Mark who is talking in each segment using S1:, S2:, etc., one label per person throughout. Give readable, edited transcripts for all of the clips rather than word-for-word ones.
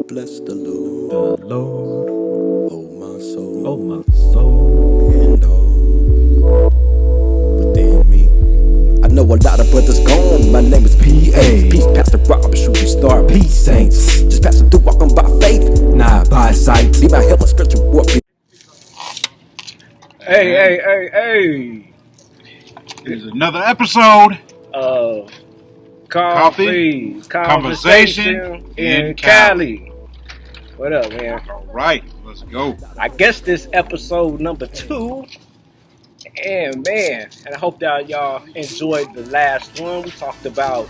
S1: Bless the Lord, oh my
S2: oh
S1: soul, and all within me. I know a lot of brothers gone. My name is P.A. Peace, Pastor Rob, shooting star. Peace, saints. Just passing through, walking by faith, not by sight. Be my help, spiritual warfare.
S2: Hey.
S3: Here's another episode
S2: Of
S3: Coffee
S2: Conversation in Cali. What up, man?
S3: All right, let's go.
S2: I guess this episode number 2. And man, and I hope that y'all enjoyed the last one. We talked about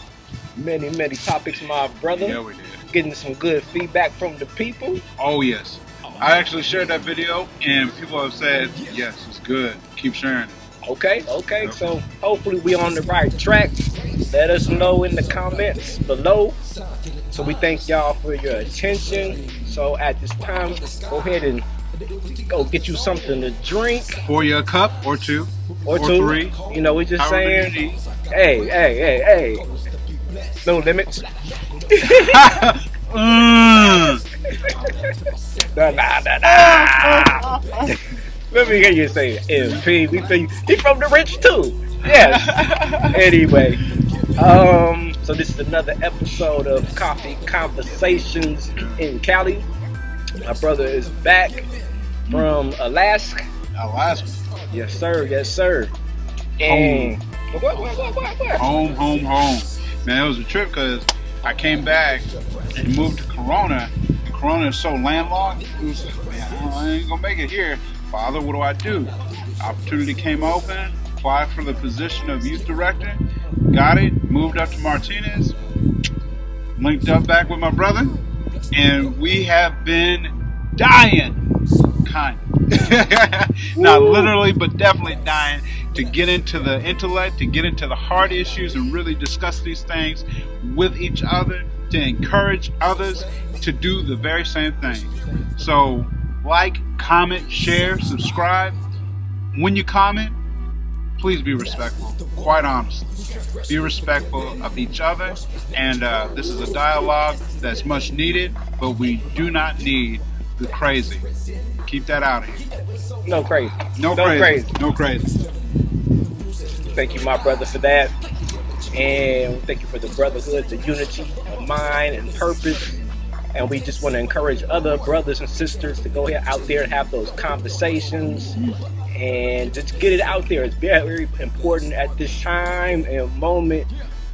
S2: many topics, my brother.
S3: Yeah, we did.
S2: Getting some good feedback from the people.
S3: Oh, yes. I actually shared that video, and people have said, yes, it's good. Keep sharing it.
S2: Okay. So hopefully we on the right track. Let us know in the comments below. So we thank y'all for your attention. So at this time, go ahead and go get you something to drink.
S3: Pour you a cup or two.
S2: Or two.
S3: 3.
S2: You know, we just
S3: However
S2: saying,
S3: you need.
S2: hey. No limits. Nah. Let me hear you say it. MP, we feel you. He from the rich too. Yes. Anyway, so this is another episode of Coffee Conversations in Cali. My brother is back from Alaska. Yes, sir. And what?
S3: Home. Man, it was a trip because I came back and moved to Corona. And Corona is so landlocked. It was like, man, I ain't gonna make it here. Father, what do I do? Opportunity came open. Applied for the position of youth director. Got it. Moved up to Martinez. Linked up back with my brother. And we have been dying. Kind of. Not literally, but definitely dying to get into the intellect, to get into the hard issues and really discuss these things with each other, to encourage others to do the very same thing. So, like, comment, share, subscribe. When you comment, please be respectful, quite honestly. Be respectful of each other. And this is a dialogue that's much needed, but we do not need the crazy. Keep that out of here.
S2: No crazy.
S3: No crazy.
S2: Thank you, my brother, for that. And thank you for the brotherhood, the unity of mind and purpose. And we just want to encourage other brothers and sisters to go out there and have those conversations and just get it out there. It's very important at this time and moment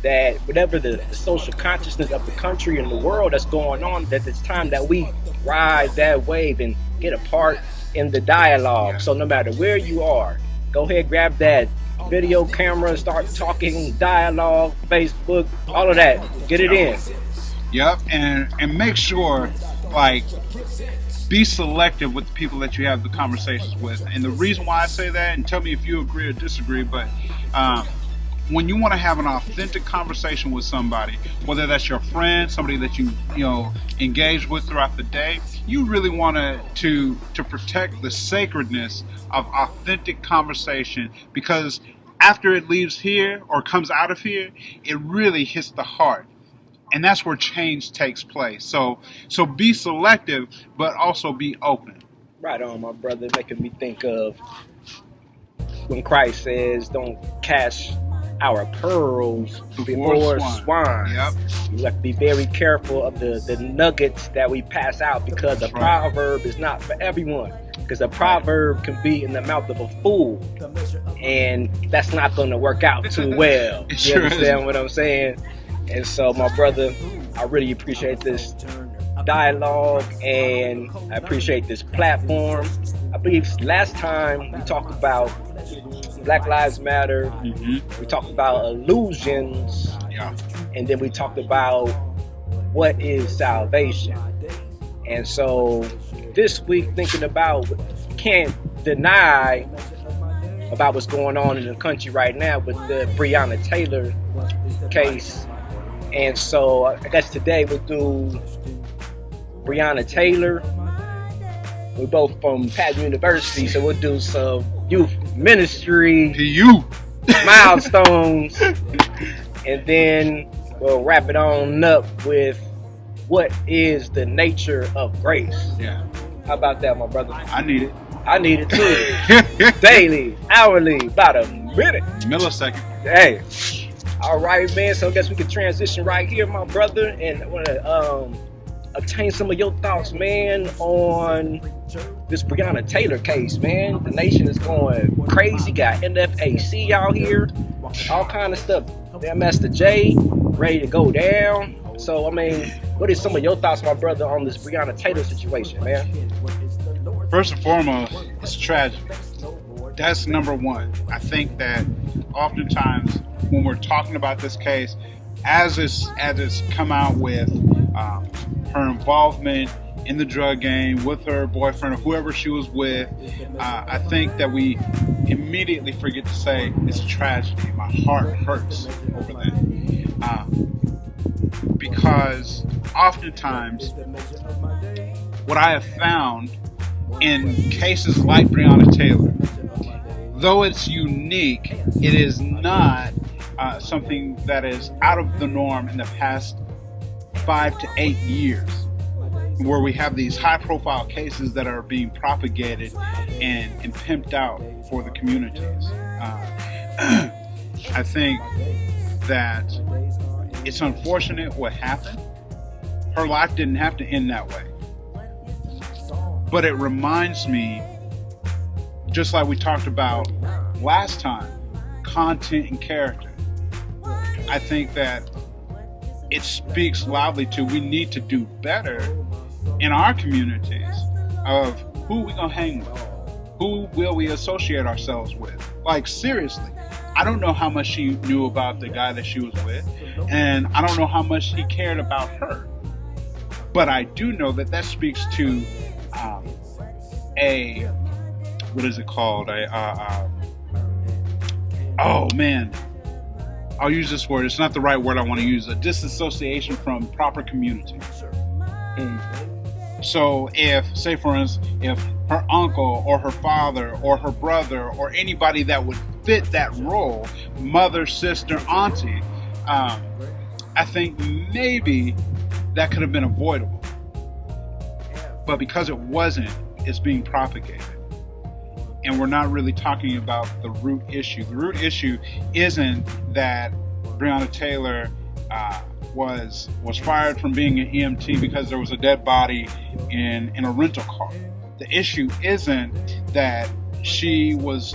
S2: that whatever the social consciousness of the country and the world that's going on, that it's time that we ride that wave and get a part in the dialogue. So no matter where you are, go ahead, grab that video camera, start talking, dialogue, Facebook, all of that. Get it in.
S3: Yep, and make sure, like, be selective with the people that you have the conversations with. And the reason why I say that, and tell me if you agree or disagree, but when you want to have an authentic conversation with somebody, whether that's your friend, somebody that you engage with throughout the day, you really want to protect the sacredness of authentic conversation, because after it leaves here or comes out of here, it really hits the heart. And that's where change takes place. So be selective, but also be open.
S2: Right on, my brother. Making me think of when Christ says, don't cast our pearls before swine.
S3: Yep.
S2: You have to be very careful of the nuggets that we pass out, because a proverb is not for everyone. Because a proverb can be in the mouth of a fool, and that's not going to work out too well. You understand what I'm saying? And so, my brother, I really appreciate this dialogue, and I appreciate this platform. I believe last time we talked about Black Lives Matter. We talked about illusions.
S3: Yeah.
S2: And then we talked about what is salvation. And so this week, thinking about, can't deny about what's going on in the country right now with the Breonna Taylor case. And so I guess today we'll do Breonna Taylor. We're both from PABLO University, so we'll do some youth ministry milestones, and then we'll wrap it on up with what is the nature of grace?
S3: Yeah.
S2: How about that, my brother?
S3: I need it.
S2: I need it too. Daily, hourly, about a minute.
S3: Millisecond.
S2: Hey. All right, man. So I guess we can transition right here, my brother, and I want to obtain some of your thoughts, man, on this Breonna Taylor case, man. The nation is going crazy. Got NFAC out here, all kind of stuff. That Master J ready to go down. So I mean, what is some of your thoughts, my brother, on this Breonna Taylor situation, man?
S3: First and foremost, it's tragic. That's number one. I think that oftentimes when we're talking about this case, as it's come out with her involvement in the drug game with her boyfriend or whoever she was with, I think that we immediately forget to say it's a tragedy. My heart hurts over that. Because oftentimes what I have found in cases like Breonna Taylor, though it's unique, it is not something that is out of the norm in the past 5 to 8 years, where we have these high-profile cases that are being propagated and pimped out for the communities. I think that it's unfortunate what happened. Her life didn't have to end that way. But it reminds me, just like we talked about last time, content and character. I think that it speaks loudly to we need to do better in our communities of who we gonna hang with, who will we associate ourselves with. Like, seriously, I don't know how much she knew about the guy that she was with, and I don't know how much he cared about her, but I do know that that speaks to what is it called? Oh man, I'll use this word. It's not the right word I want to use. A disassociation from proper community. So if, say for instance, if her uncle or her father or her brother or anybody that would fit that role, mother, sister, auntie, I think maybe that could have been avoidable. But because it wasn't, it's being propagated. And we're not really talking about the root issue. The root issue isn't that Breonna Taylor was fired from being an EMT because there was a dead body in a rental car. The issue isn't that she was,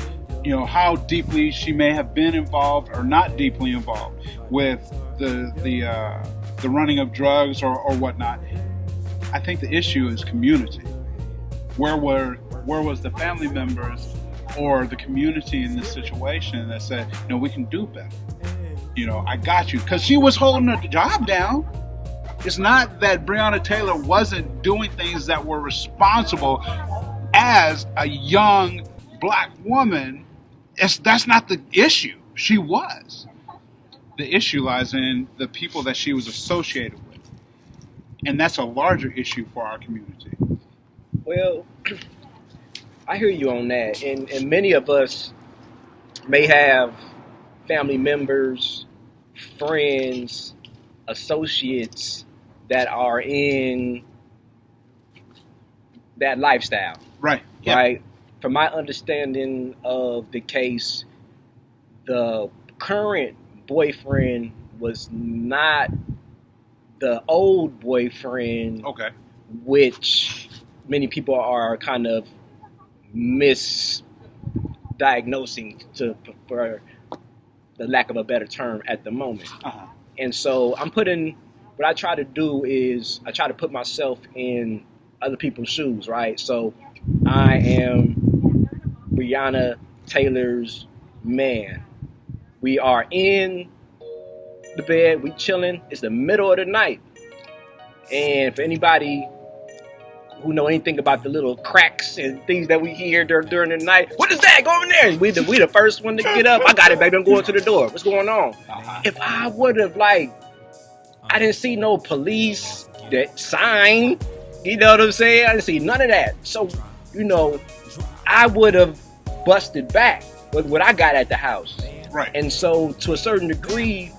S3: how deeply she may have been involved or not deeply involved with the running of drugs or whatnot. I think the issue is community. Where was the family members or the community in this situation that said, we can do better. I got you. Because she was holding her job down. It's not that Breonna Taylor wasn't doing things that were responsible as a young black woman. That's not the issue. She was. The issue lies in the people that she was associated with. And that's a larger issue for our community.
S2: Well, I hear you on that. And many of us may have family members, friends, associates that are in that lifestyle.
S3: Right. Yep.
S2: Right. From my understanding of the case, the current boyfriend was not the old boyfriend.
S3: Okay.
S2: Which many people are kind of misdiagnosing, for the lack of a better term, at the moment.
S3: Uh-huh.
S2: And so what I try to do is I try to put myself in other people's shoes, right? So I am Breonna Taylor's man. We are in the bed, we chilling. It's the middle of the night. And for anybody who know anything about the little cracks and things that we hear during the night, what is that? Go in there. We the first one to get up. I got it, baby. I'm going to the door. What's going on? If I would have, I didn't see no police that sign. You know what I'm saying? I didn't see none of that. So, I would have busted back with what I got at the house.
S3: Right.
S2: And so, to a certain degree,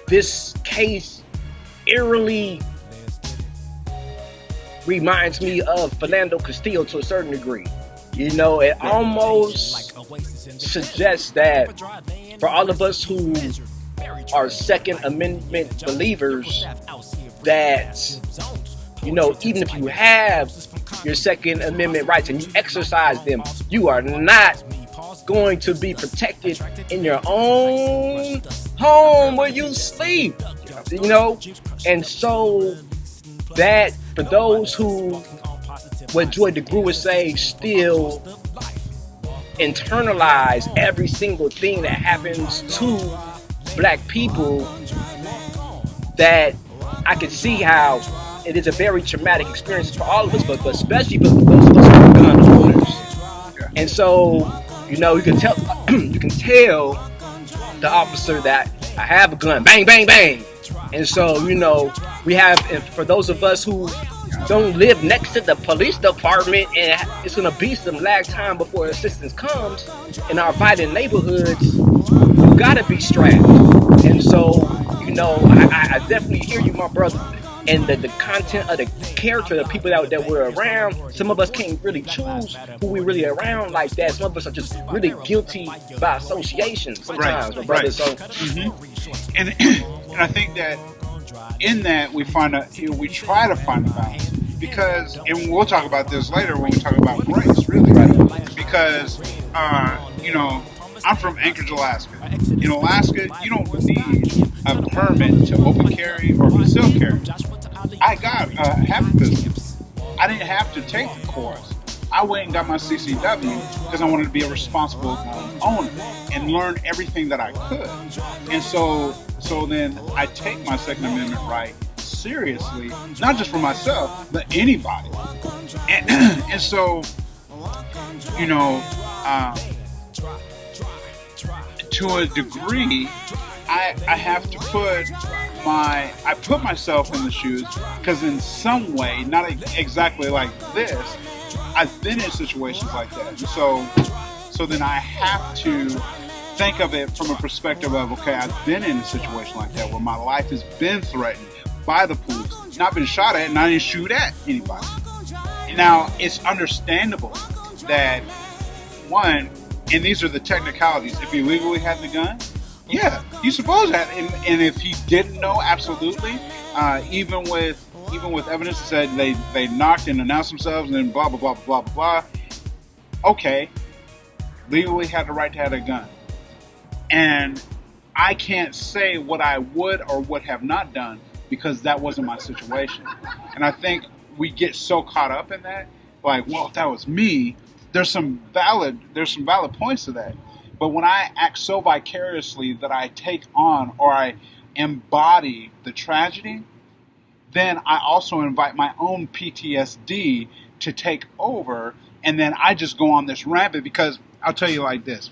S2: this case eerily reminds me of Philando Castile to a certain degree. You know, it almost suggests that for all of us who are Second Amendment believers, that, you know, even if you have your Second Amendment rights and you exercise them, you are not going to be protected in your own home where you sleep, you know. And so that for those who, what Joy DeGruy would say, still internalize every single thing that happens to black people, that I can see how it is a very traumatic experience for all of us, but especially for those of us who are gun owners. And so, you know, you can tell the officer that I have a gun, bang, bang, bang. And so, you know, we have, and for those of us who don't live next to the police department, and it's going to be some lag time before assistance comes in our violent neighborhoods, you got to be strapped. And so, you know, I definitely hear you, my brother. And the content of the character, the people that we're around, some of us can't really choose who we really around like that. Some of us are just really guilty by association sometimes, my brother. So,
S3: and I think that in that we try to find a balance, because, and we'll talk about this later when we talk about race, really, because you know, I'm from Anchorage, Alaska. In Alaska, you don't need a permit to open carry or conceal carry. I got half a pistol. I didn't have to take the course. I went and got my CCW because I wanted to be a responsible owner and learn everything that I could. And so then I take my Second Amendment right seriously, not just for myself, but anybody. And so, you know, to a degree, I have to put myself in the shoes, because in some way, not exactly like this, I've been in situations like that. And so then I have to think of it from a perspective of, okay, I've been in a situation like that where my life has been threatened by the police, not been shot at, and I didn't shoot at anybody. Now, it's understandable that, one, and these are the technicalities, if he legally had the gun, yeah, you suppose that, and if he didn't know, absolutely. Even with evidence that said they knocked and announced themselves and then blah blah blah blah blah blah. Okay, legally had the right to have a gun, and I can't say what I would or would have not done because that wasn't my situation. And I think we get so caught up in that, like, well, if that was me, there's some valid points to that. But when I act so vicariously that I take on or I embody the tragedy, then I also invite my own PTSD to take over, and then I just go on this rampant. Because I'll tell you like this.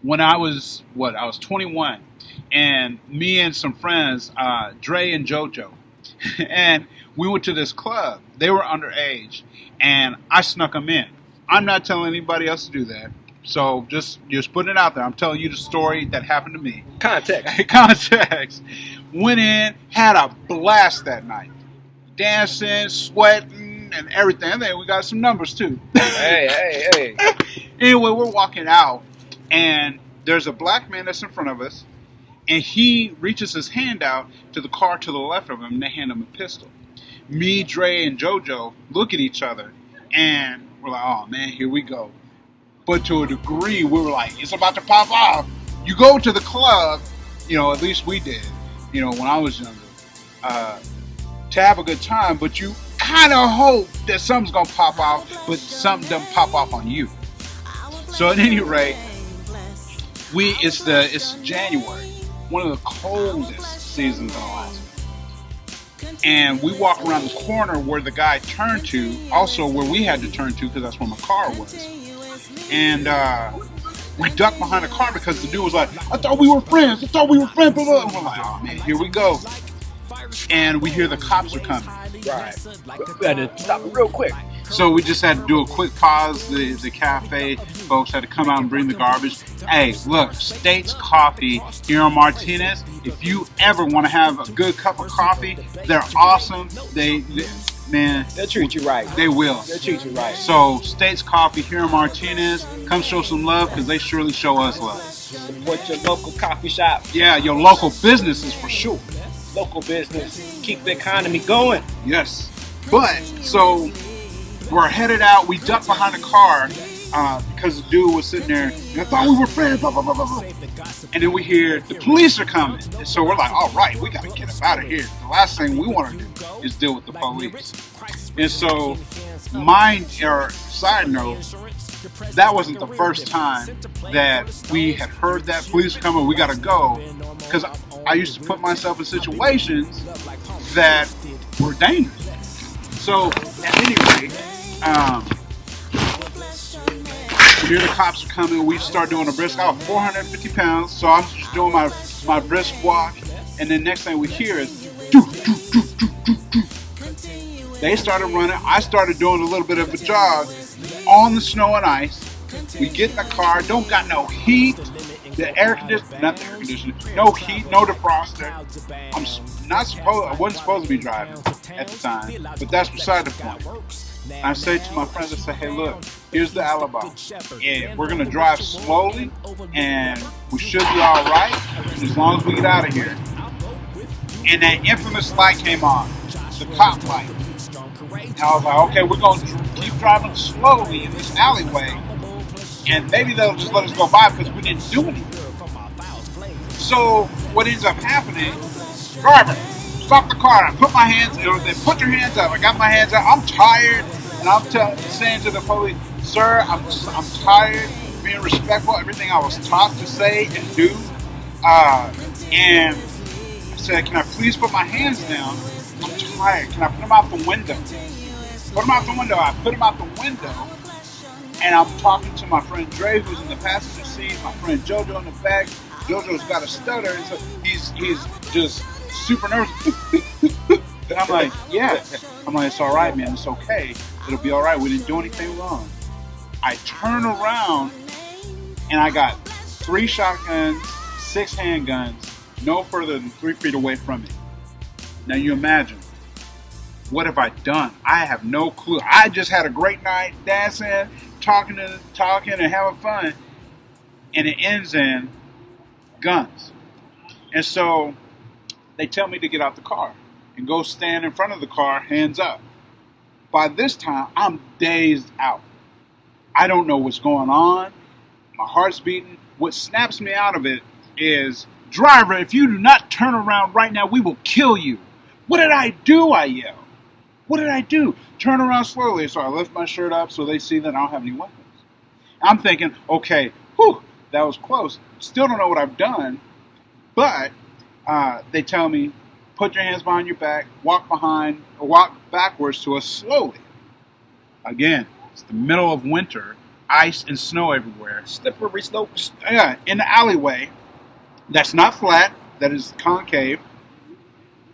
S3: When I was 21, and me and some friends, Dre and JoJo, and we went to this club. They were underage, and I snuck them in. I'm not telling anybody else to do that. So just putting it out there. I'm telling you the story that happened to me. Context. Went in, had a blast that night. Dancing, sweating, and everything. And then we got some numbers too.
S2: Hey.
S3: Anyway, we're walking out, and there's a black man that's in front of us, and he reaches his hand out to the car to the left of him, and they hand him a pistol. Me, Dre, and JoJo look at each other, and we're like, oh man, here we go. But to a degree, we were like, it's about to pop off. You go to the club, you know, at least we did, you know, when I was younger, to have a good time, but you kind of hope that something's going to pop off, but something doesn't pop off on you. So at any rate, it's January, one of the coldest seasons in Alaska. And we walk around the corner where the guy turned to, also where we had to turn to because that's where my car was. And we ducked behind the car because the dude was like, I thought we were friends. Blah, blah. And we're like, oh man, here we go. And we hear the cops are coming.
S2: Right. We had to stop it real quick.
S3: So we just had to do a quick pause. The cafe folks had to come out and bring the garbage. Hey, look, States Coffee here on Martinez. If you ever want to have a good cup of coffee, they're awesome. man,
S2: They'll treat you right.
S3: they will.
S2: They'll treat you right.
S3: So, States Coffee here in Martinez, come show some love because they surely show us love.
S2: Support your local coffee shop,
S3: Yeah, your local businesses for sure.
S2: local business. Keep the economy going.
S3: Yes. But, so, we're headed out. We ducked behind a car because the dude was sitting there. And I thought we were friends, blah, blah, blah, blah, blah. And then we hear the police are coming. And so we're like, all right, we got to get up out of here. The last thing we want to do is deal with the police. And so, side note, that wasn't the first time that we had heard that police coming. We got to go. Because I used to put myself in situations that were dangerous. So, at any rate, here the cops are coming. We start doing a brisk. I was 450 pounds, so I'm just doing my brisk walk. And then next thing we hear is, doo, doo, doo, doo, doo, doo. They started running. I started doing a little bit of a jog on the snow and ice. We get in the car. Don't got no heat. The air conditioner, not the air conditioner. No heat, no defroster. I wasn't supposed to be driving at the time, but that's beside the point. I say to my friends, I say, hey, look, here's the alibi. And we're going to drive slowly, and we should be all right as long as we get out of here. And that infamous light came on, the cop light. And I was like, okay, we're going to keep driving slowly in this alleyway, and maybe they'll just let us go by because we didn't do anything. So what ends up happening, driver, stop the car. I put my hands, they put your hands up. I got my hands up. I'm tired, and I'm saying to the police, sir, I'm tired, being respectful, everything I was taught to say and do. And I said, can I please put my hands down? I'm tired. Can I put them out the window? Put them out the window. I put them out the window, and I'm talking to my friend Dre, who's in the passenger seat, my friend JoJo in the back. JoJo's got a stutter, and so he's just super nervous. And I'm like, yeah. I'm like, it's all right, man. It's okay. It'll be all right. We didn't do anything wrong. I turn around, and I got 3 shotguns, 6 handguns, no further than 3 feet away from me. Now you imagine, what have I done? I have no clue. I just had a great night dancing, talking and having fun, and it ends in guns. And so they tell me to get out the car and go stand in front of the car, hands up. By this time, I'm dazed out. I don't know what's going on. My heart's beating. What snaps me out of it is, driver, if you do not turn around right now, we will kill you. What did I do? I yell. What did I do? Turn around slowly. So I lift my shirt up so they see that I don't have any weapons. I'm thinking, okay, that was close. Still don't know what I've done, but they tell me, put your hands behind your back, walk backwards to us slowly. Again, it's the middle of winter, ice and snow everywhere.
S2: Slippery slopes.
S3: Yeah, in the alleyway that's not flat, that is concave.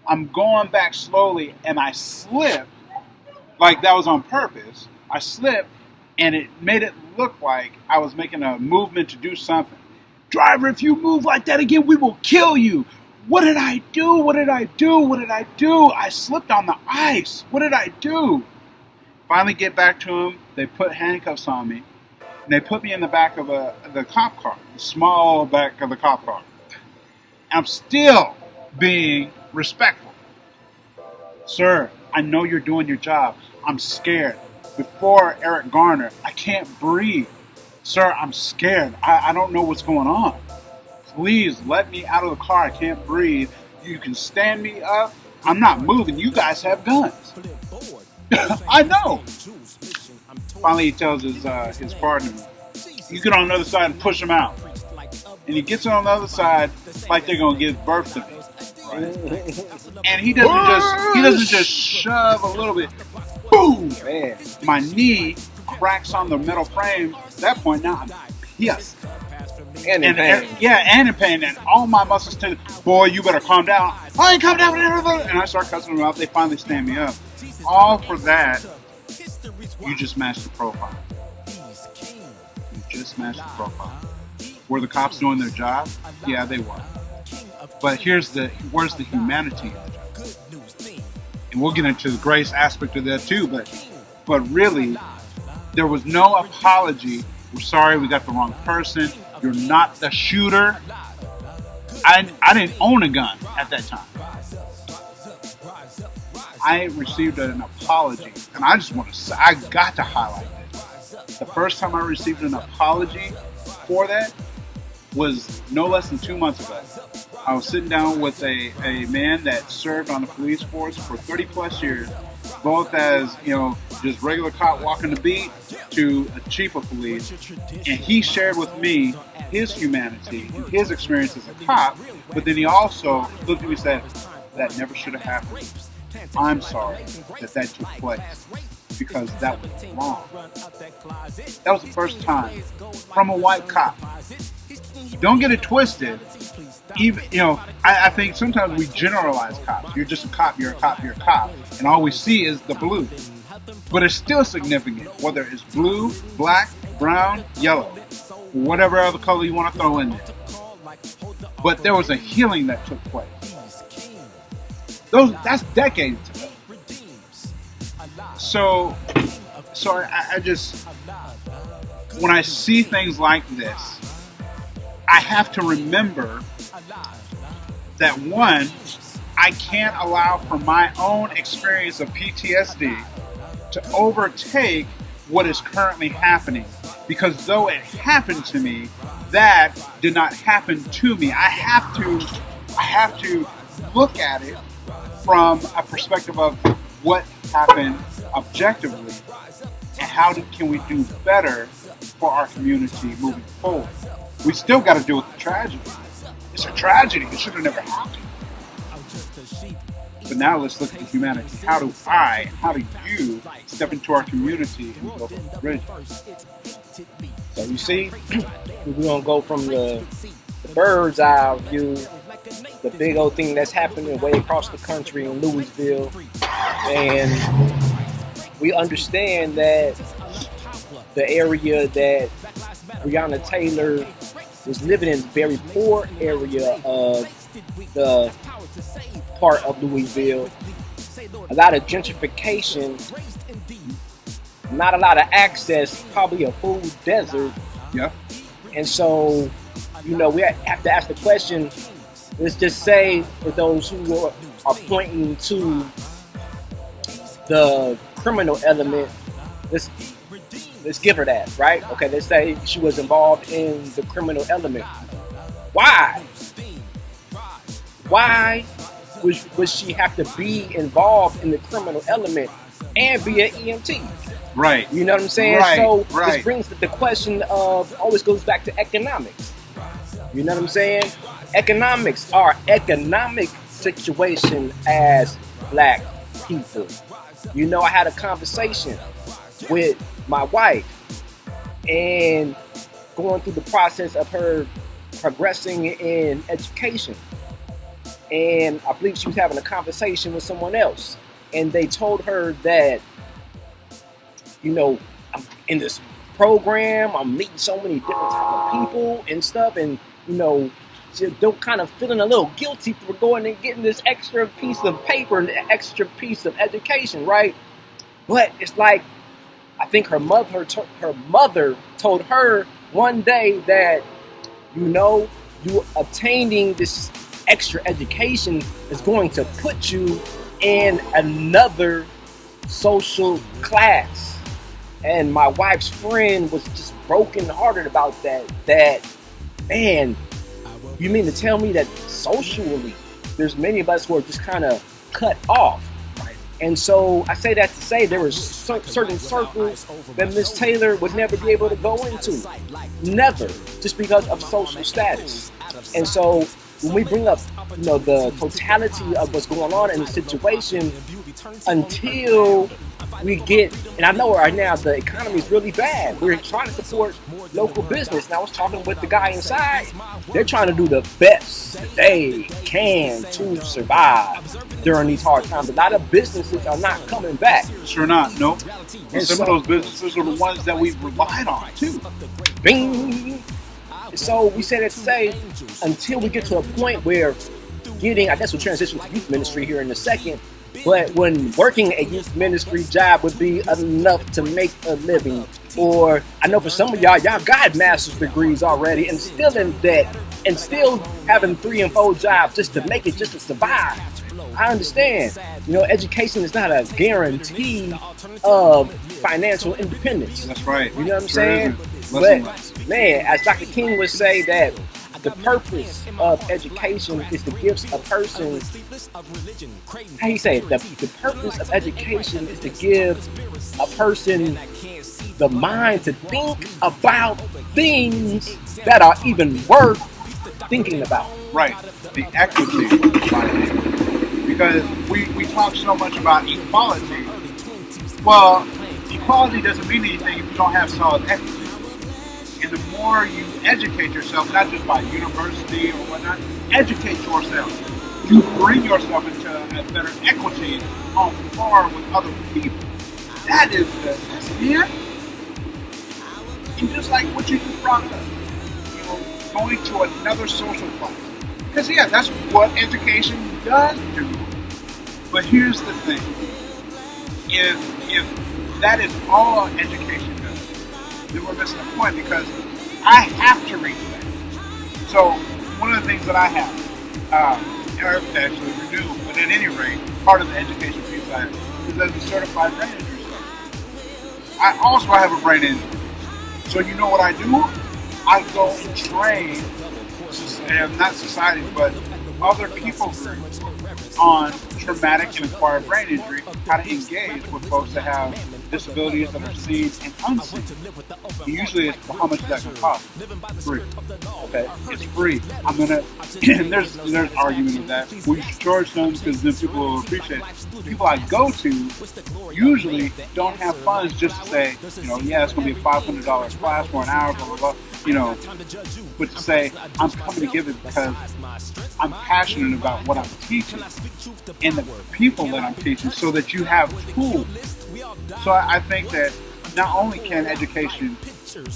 S3: I'm going back slowly, and I slip, like that was on purpose. I slipped, and it made it look like I was making a movement to do something. Driver, if you move like that again, we will kill you. What did I do? What did I do? What did I do? I slipped on the ice. What did I do? Finally get back to them. They put handcuffs on me, and they put me in the back of the cop car, the small back of the cop car. I'm still being respectful. Sir, I know you're doing your job. I'm scared. Before Eric Garner, I can't breathe. Sir, I'm scared. I don't know what's going on. Please let me out of the car. I can't breathe. You can stand me up. I'm not moving. You guys have guns. I know. Finally, he tells his partner, you get on the other side and push him out. And he gets on the other side like they're going to give birth to me. Right? And he doesn't just shove a little bit. Boom! Man. My knee cracks on the metal frame. At that point, now I'm pissed.
S2: And in pain.
S3: And in pain. And all my muscles tell me, boy, you better calm down. I ain't calm down. And I start cussing them out. They finally stand me up. All for that, you just matched the profile. You just matched the profile. Were the cops doing their job? Yeah, they were. But where's the humanity of the job? and we'll get into the grace aspect of that too, but really, there was no apology. We're sorry, we got the wrong person. You're not the shooter. I didn't own a gun at that time. I received an apology, and I just want to say, I got to highlight this. The first time I received an apology for that was no less than 2 months ago. I was sitting down with a man that served on the police force for 30 plus years, both as, just regular cop walking the beat to a chief of police. And he shared with me his humanity and his experience as a cop, but then he also looked at me and said, that never should have happened. I'm sorry that took place because that was wrong. That was the first time from a white cop. Don't get it twisted. Even I think sometimes we generalize cops. You're just a cop, you're a cop, you're a cop. And all we see is the blue. But it's still significant, whether it's blue, black, brown, yellow, whatever other color you want to throw in there. But there was a healing that took place. That's decades ago. So I just, when I see things like this, I have to remember that one, I can't allow for my own experience of PTSD to overtake what is currently happening. Because though it happened to me, that did not happen to me. I have to look at it from a perspective of what happened objectively and how can we do better for our community moving forward. We still got to deal with the tragedy. It's a tragedy. It should have never happened. But now let's look at the humanity. How do you step into our community and build a bridge?
S2: So you see, we're going to go from the bird's eye view, the big old thing that's happening way across the country in Louisville. And we understand that the area that Breonna Taylor was living in, very poor area of the part of Louisville, a lot of gentrification, not a lot of access, probably a food desert.
S3: Yeah.
S2: And so, we have to ask the question, let's just say for those who are pointing to the criminal element, let's give her that, right? Okay, let's say she was involved in the criminal element. Why? Why would she have to be involved in the criminal element and be an EMT?
S3: Right.
S2: You know what I'm saying?
S3: Right.
S2: So
S3: right.
S2: This brings the question of, always goes back to economics. You know what I'm saying? Economics, our economic situation as Black people. I had a conversation with my wife and going through the process of her progressing in education. And I believe she was having a conversation with someone else. And they told her that, I'm in this program, I'm meeting so many different type of people and stuff. And, she's kind of feeling a little guilty for going and getting this extra piece of paper and extra piece of education, right? But it's like, I think her mother told her one day that, you obtaining this extra education is going to put you in another social class. And my wife's friend was just brokenhearted about that, man, you mean to tell me that socially there's many of us who are just kind of cut off? And so I say that to say there were certain circles that Miss Taylor would never be able to go into. Never. Just because of social status. And so when we bring up, the totality of what's going on in the situation, until we get, and I know right now the economy is really bad. We're trying to support local business. And I was talking with the guy inside. They're trying to do the best they can to survive during these hard times. A lot of businesses are not coming back.
S3: Sure not, nope. And some
S2: so,
S3: of those businesses are the ones that we've relied on too.
S2: Bing! So we say that to say, until we get to a point where I guess we'll transition to youth ministry here in a second, But when working a youth ministry job would be enough to make a living, or I know for some of y'all got master's degrees already and still in debt and still having 3 and 4 jobs just to make it, just to survive. I understand. Education is not a guarantee of financial independence.
S3: That's right.
S2: You know what I'm saying? But man, as Dr. King would say, that the purpose of education is to give a person, how he say it, the purpose of education is to give a person the mind to think about things that are even worth thinking about.
S3: Right. The equity mindset. Because we talk so much about equality. Well, equality doesn't mean anything if you don't have solid equity. And the more you educate yourself, not just by university or whatnot, educate yourself. You bring yourself into a better equity on par with other people. That is the yeah. And just like what you just brought up, going to another social class. Because yeah, that's what education does do. But here's the thing. If that is all education does, then we're missing the point, because I have to reach that. So one of the things that I have, and I've actually renewed, but at any rate, part of the education piece I have is as a certified brain injury specialist. I also have a brain injury. So you know what I do? I go and train, and not society, but other people groups on traumatic and acquired brain injury, how to engage with folks that have disabilities that are seen and unseen. And usually it's, how much is that going to cost? Free. Okay, it's free. I'm gonna. And there's argument with that. Well, you should charge some because then people will appreciate it. The people I go to usually don't have funds just to say, yeah, it's going to be a $500 class for an hour, blah blah blah. But to say, I'm coming to give it because I'm passionate about what I'm teaching and the people that I'm teaching, so that you have tools. So I think that not only can education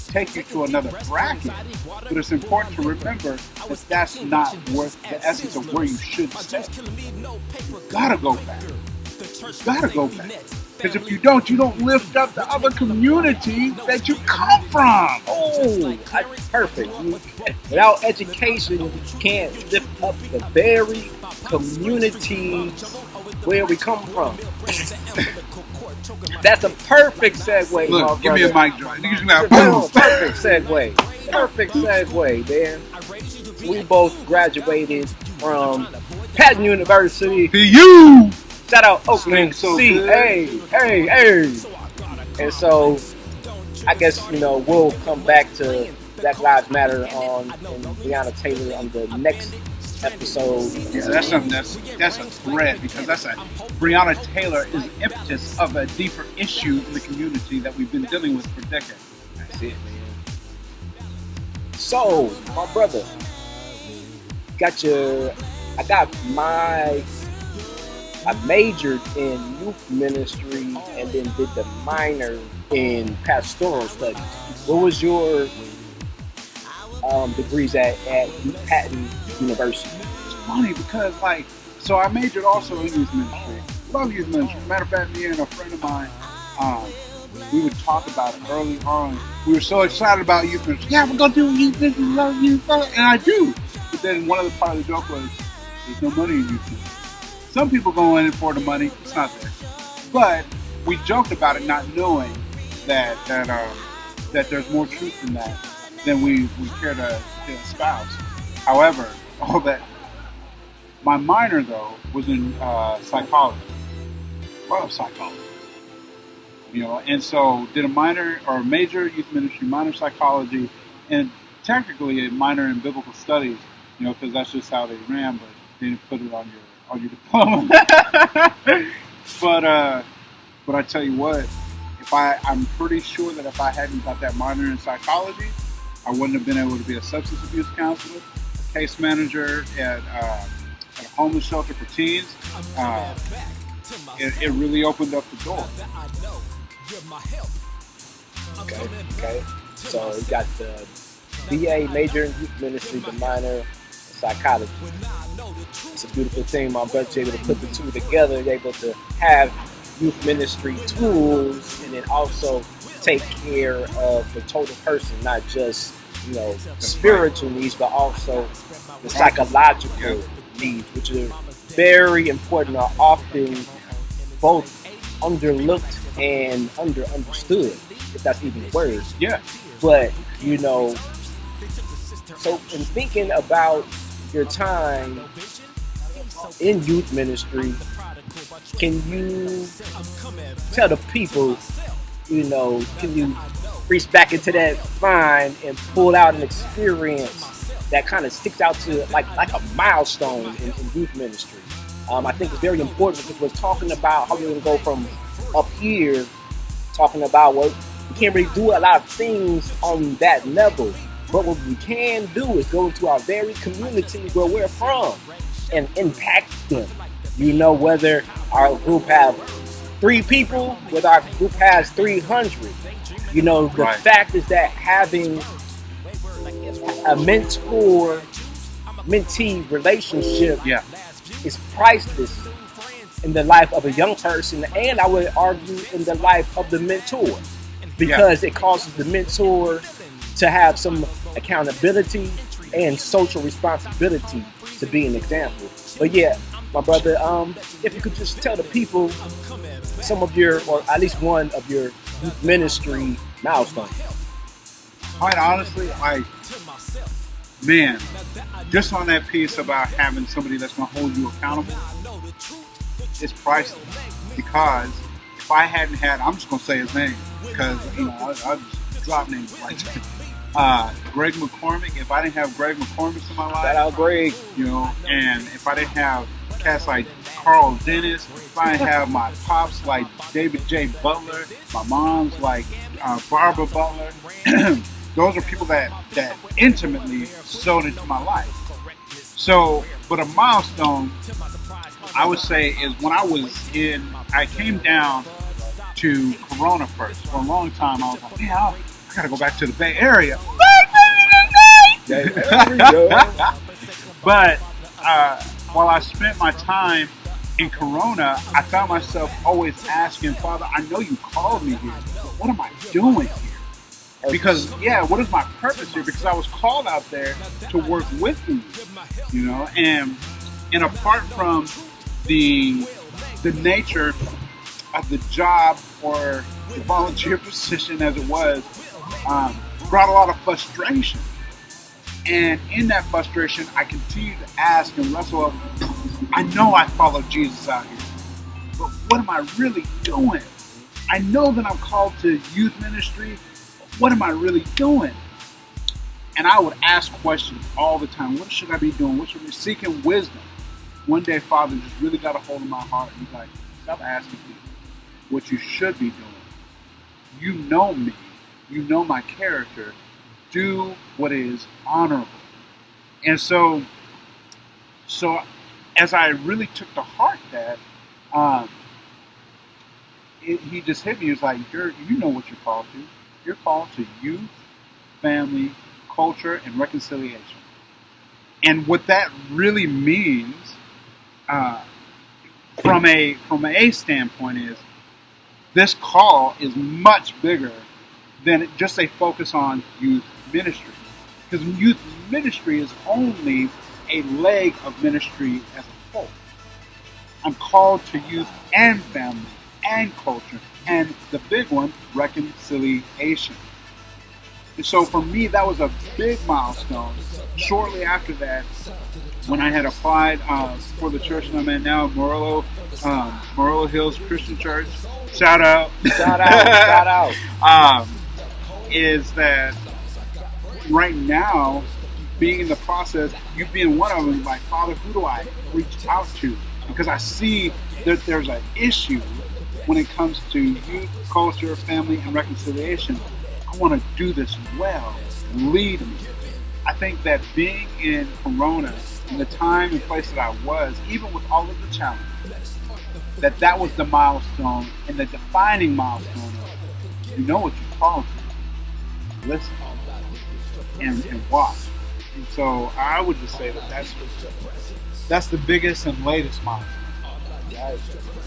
S3: take you to another bracket, but it's important to remember that that's not worth the essence of where you should stay. You gotta go back. You gotta go back. Because if you don't lift up the other community that you come from.
S2: Oh, that's perfect. Without education, you can't lift up the very community where we come from. That's a perfect segue.
S3: Look, give me a mic drop.
S2: Perfect segue. Perfect segue, man. We both graduated from Patton University.
S3: To you!
S2: Shout out Oakland C. Hey. And so, I guess, we'll come back to Black Lives Matter and Breonna Taylor on the next episode.
S3: Yeah, that's something that's a thread, because Breonna Taylor is the impetus of a deeper issue in the community that we've been dealing with for decades.
S2: That's it, man. So, my brother, I majored in youth ministry and then did the minor in pastoral studies. What was your degrees at Patton University?
S3: It's funny because, so I majored also in youth ministry. Love youth ministry. Matter of fact, me and a friend of mine, we would talk about it early on. We were so excited about youth ministry. Yeah, we're going to do youth ministry, love youth, and I do. But then one of the part of the joke was, there's no money in youth ministry. Some people go in for the money, it's not there. But we joked about it, not knowing that there's more truth in that than we care to espouse. However, all that, my minor though was in psychology. Love psychology. And so did a minor or a major youth ministry, minor psychology, and technically a minor in biblical studies, because that's just how they ran, but they didn't put it on your diploma. But I tell you what, I'm pretty sure that if I hadn't got that minor in psychology, I wouldn't have been able to be a substance abuse counselor, a case manager at a homeless shelter for teens. It really opened up the door.
S2: Okay. So you got the BA, major in youth ministry, the minor psychology. It's a beautiful thing. My brother's able to put the two together, able to have youth ministry tools, and then also take care of the total person, not just spiritual needs, but also the psychological needs, which are very important, are often both underlooked and understood, if that's even a word.
S3: Yeah.
S2: But so in thinking about your time in youth ministry, can you tell the people, can you reach back into that mind and pull out an experience that kind of sticks out to like a milestone in youth ministry? I think it's very important because we're talking about how we're going to go from up here, talking about what we can't really do a lot of things on that level. But what we can do is go into our very communities where we're from and impact them. Whether our group have 3 people, whether our group has 300. The fact is that having a mentor-mentee relationship is priceless in the life of a young person, and I would argue in the life of the mentor, because it causes the mentor to have some accountability and social responsibility to be an example. But yeah, my brother, if you could just tell the people some of your, or at least one of your youth ministry milestones.
S3: Quite honestly, man, just on that piece about having somebody that's going to hold you accountable, it's priceless. Because if I hadn't had, I'm just going to say his name, because, I'll just drop names like Greg McCormick. If I didn't have Greg McCormick in my life,
S2: shout out Greg.
S3: And if I didn't have cats like Carl Dennis, if I didn't have my pops like David J. Butler, my mom's like Barbara Butler, those are people that intimately sewed into my life. So, but a milestone, I would say, is when I came down to Corona first. For a long time, I was like, man, I gotta go back to the Bay Area. But while I spent my time in Corona, I found myself always asking, Father, I know you called me here, but what am I doing here? Because, what is my purpose here? Because I was called out there to work with you, and apart from the nature of the job or the volunteer position as it was, brought a lot of frustration. And in that frustration, I continued to ask and wrestle. I know I followed Jesus out here, but what am I really doing? I know that I'm called to youth ministry, but what am I really doing? And I would ask questions all the time. What should I be doing? What should I be seeking wisdom? One day, Father just really got a hold of my heart, and he's like, stop asking people what you should be doing. You know me. You know my character. Do what is honorable. And so as I really took to heart that, he just hit me. He was like, you know what you're called to. You're called to youth, family, culture, and reconciliation. And what that really means, from a standpoint, is this call is much bigger than just a focus on youth ministry. Because youth ministry is only a leg of ministry as a whole. I'm called to youth and family and culture, and the big one, reconciliation. And so for me, that was a big milestone. Shortly after that, when I had applied for the church that I'm at now, Morello Hills Christian Church, shout out, is that right now, being in the process, you being one of them, like, Father, who do I reach out to? Because I see that there's an issue when it comes to youth, culture, family, and reconciliation. I want to do this well. Lead me. I think that being in Corona, in the time and place that I was, even with all of the challenges, that was the milestone and the defining milestone of, you know what you're called to. Listen and watch. And so I would just say that that's the biggest and latest milestone.
S2: Right.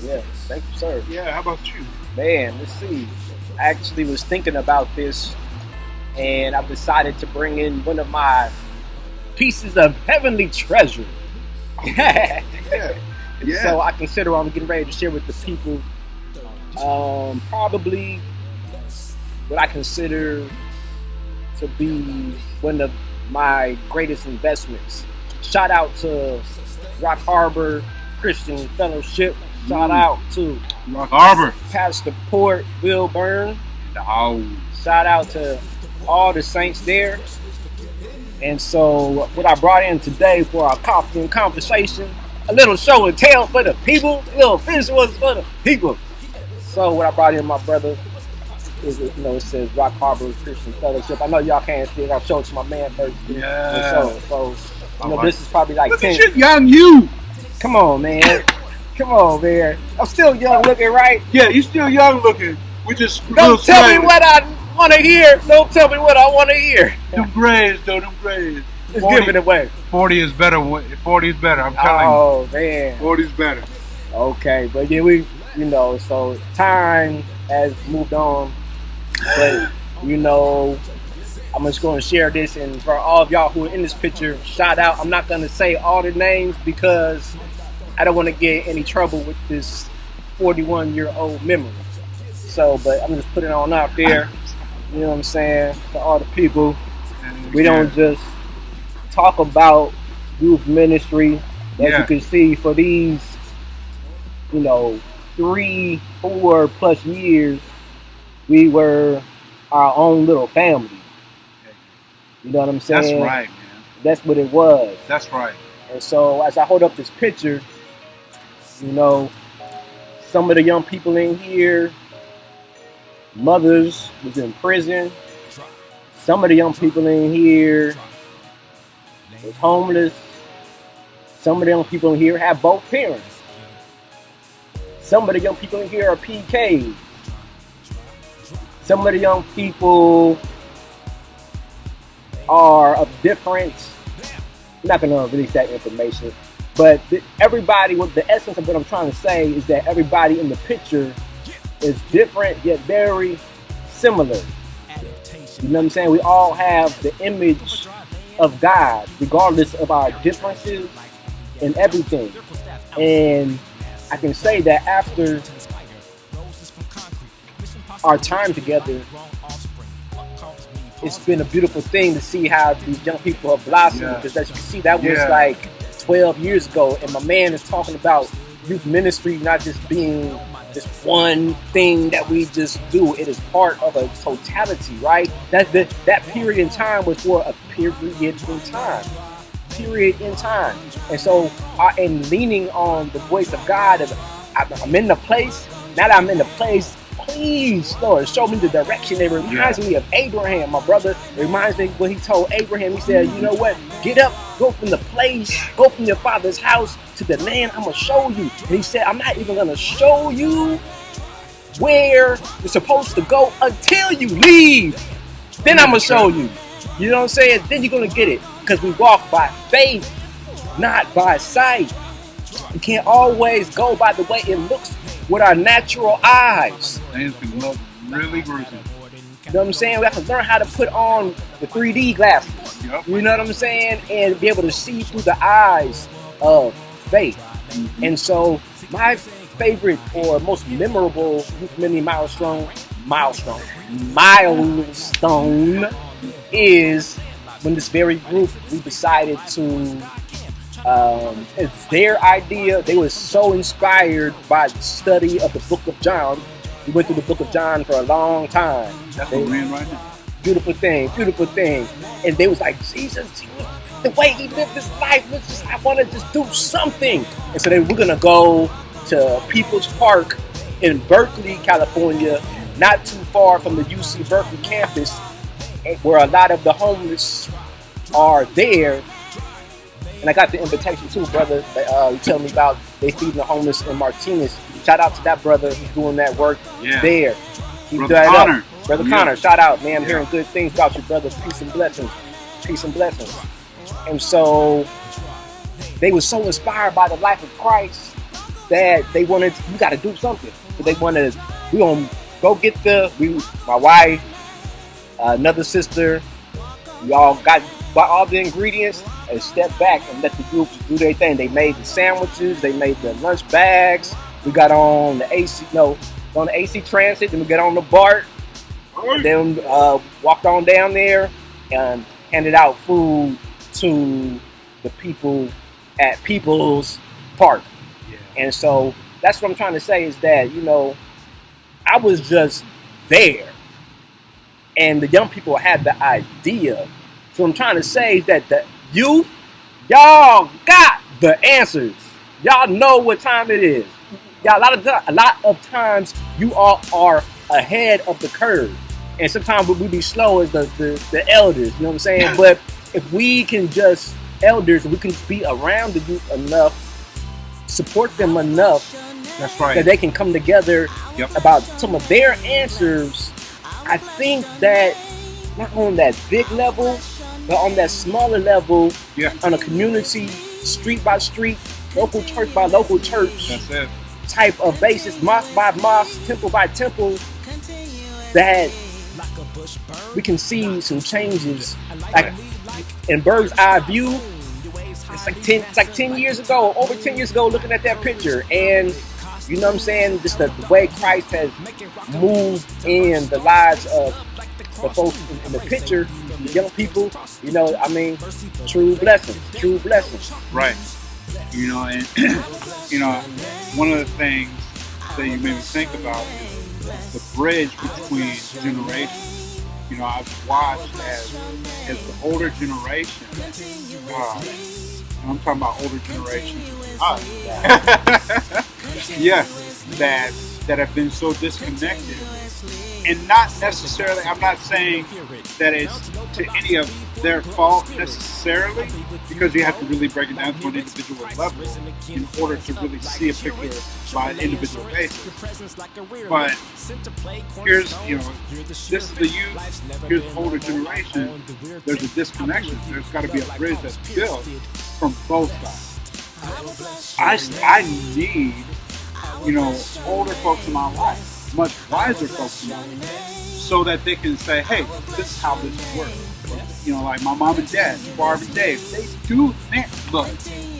S2: Yeah, thank you, sir.
S3: Yeah, how about you?
S2: Man, let's see. I actually was thinking about this, and I've decided to bring in one of my pieces of heavenly treasure.
S3: Yeah.
S2: So I consider I'm getting ready to share with the people probably what I consider to be one of my greatest investments. Shout out to Rock Harbor Christian Fellowship. Shout out to
S3: Rock Harbor.
S2: Pastor Port Wilburn.
S3: Oh.
S2: Shout out to all the saints there. And so what I brought in today for our coffee and conversation, a little show and tell for the people, a little visuals for the people. So what I brought in, my brother, is, it says Rock Harbor Christian Fellowship. I know y'all can't see it. I'll show it to my man first.
S3: Yeah.
S2: So this is probably like
S3: Look
S2: 10.
S3: at you, young you.
S2: Come on, man. Come on, man. I'm still young looking, right?
S3: Yeah, you still young looking. We just
S2: Don't tell me what I want to hear. Don't tell me what I want to hear.
S3: Them grades, though, them grades.
S2: Let's give it away.
S3: 40 is better. 40 is better. I'm telling you.
S2: Oh, man.
S3: 40 is better.
S2: Okay, but yeah, so time has moved on. But, I'm just going to share this. And for all of y'all who are in this picture, shout out. I'm not going to say all the names because I don't want to get any trouble with this 41-year-old memory. So, but I'm just putting it on out there. You know what I'm saying? To all the people. We don't just talk about youth ministry. As you can see, for these, 3-4 plus years, we were our own little family. You know what I'm saying?
S3: That's right, man.
S2: That's what it was.
S3: That's right.
S2: And so as I hold up this picture, some of the young people in here, mothers was in prison. Some of the young people in here was homeless. Some of the young people in here have both parents. Some of the young people in here are PKs. Some of the young people are of different, I'm not going to release that information, but everybody, the essence of what I'm trying to say is that everybody in the picture is different yet very similar. You know what I'm saying? We all have the image of God, regardless of our differences and everything. And I can say that after our time together, it's been a beautiful thing to see how these young people have blossomed. Because as you can see, that was like 12 years ago. And my man is talking about youth ministry not just being this one thing that we just do. It is part of a totality, right? That period in time was for a period in time. And so in leaning on the voice of God, I'm in the place. Now that I'm in the place, please, Lord, show me the direction. It reminds me of Abraham, my brother. It reminds me what he told Abraham. He said, you know what? Get up, go from the place, go from your father's house to the land I'm going to show you. And he said, I'm not even going to show you where you're supposed to go until you leave. Then I'm going to show you. You know what I'm saying? Then you're going to get it. Because we walk by faith, not by sight. We can't always go by the way it looks with our natural eyes.
S3: Things can look really gruesome.
S2: You know what I'm saying? We have to learn how to put on the 3D glasses.
S3: Yep.
S2: You know what I'm saying? And be able to see through the eyes of faith. Mm-hmm. And so my favorite or most memorable youth ministry milestone is when this very group, we decided to, it's their idea. They were so inspired by the study of the book of John. We went through the book of John for a long time.
S3: That's what we're in right now.
S2: Beautiful thing. And they was like, Jesus, the way he lived his life was just, I want to just do something. And so we're going to go to People's Park in Berkeley, California, not too far from the UC Berkeley campus, where a lot of the homeless are there. And I got the invitation too, brother. You tell me about they feeding the homeless in Martinez. Shout out to that brother who's doing that work there. Keep
S3: Brother
S2: that
S3: Connor.
S2: up. Brother Connor, shout out, man. I'm hearing good things about you, brother. Peace and blessings. And so they were so inspired by the life of Christ that they wanted, you got to do something. So they wanted, we gonna go get my wife, another sister, we all bought all the ingredients and stepped back and let the groups do their thing. They made the sandwiches, they made the lunch bags. We got on the AC Transit, then we got on the BART, and then walked on down there and handed out food to the people at People's Park. Yeah. And so that's what I'm trying to say is that, I was just there. And the young people had the idea. So I'm trying to say is that the youth, y'all got the answers. Y'all know what time it is. Y'all, a lot of times you all are ahead of the curve. And sometimes we be slow as the elders, you know what I'm saying? But if we can just, elders, we can be around the youth enough, support them enough,
S3: that's right,
S2: that they can come together about some of their answers. I think that not on that big level, but on that smaller level, on a community, street by street, local church by local church type of basis, mosque by mosque, temple by temple, that we can see some changes. Like in bird's eye view, it's like 10 years ago, over 10 years ago, looking at that picture, and you know what I'm saying, just the way Christ has moved in the lives of the folks in the picture, the young people, true blessings.
S3: Right. And one of the things that you made me think about is the bridge between generations. I've watched as the older generation, I'm talking about older generations, that have been so disconnected. And not necessarily, I'm not saying that it's to any of their fault necessarily, because you have to really break it down to an individual level in order to really see a picture by an individual basis. But here's, this is the youth, here's the older generation, there's a disconnection. There's got to be a bridge that's built from both sides. I need, older folks in my life, much wiser folks in my life, so that they can say, hey, this is how this works. Like my mom and dad, Barb and Dave,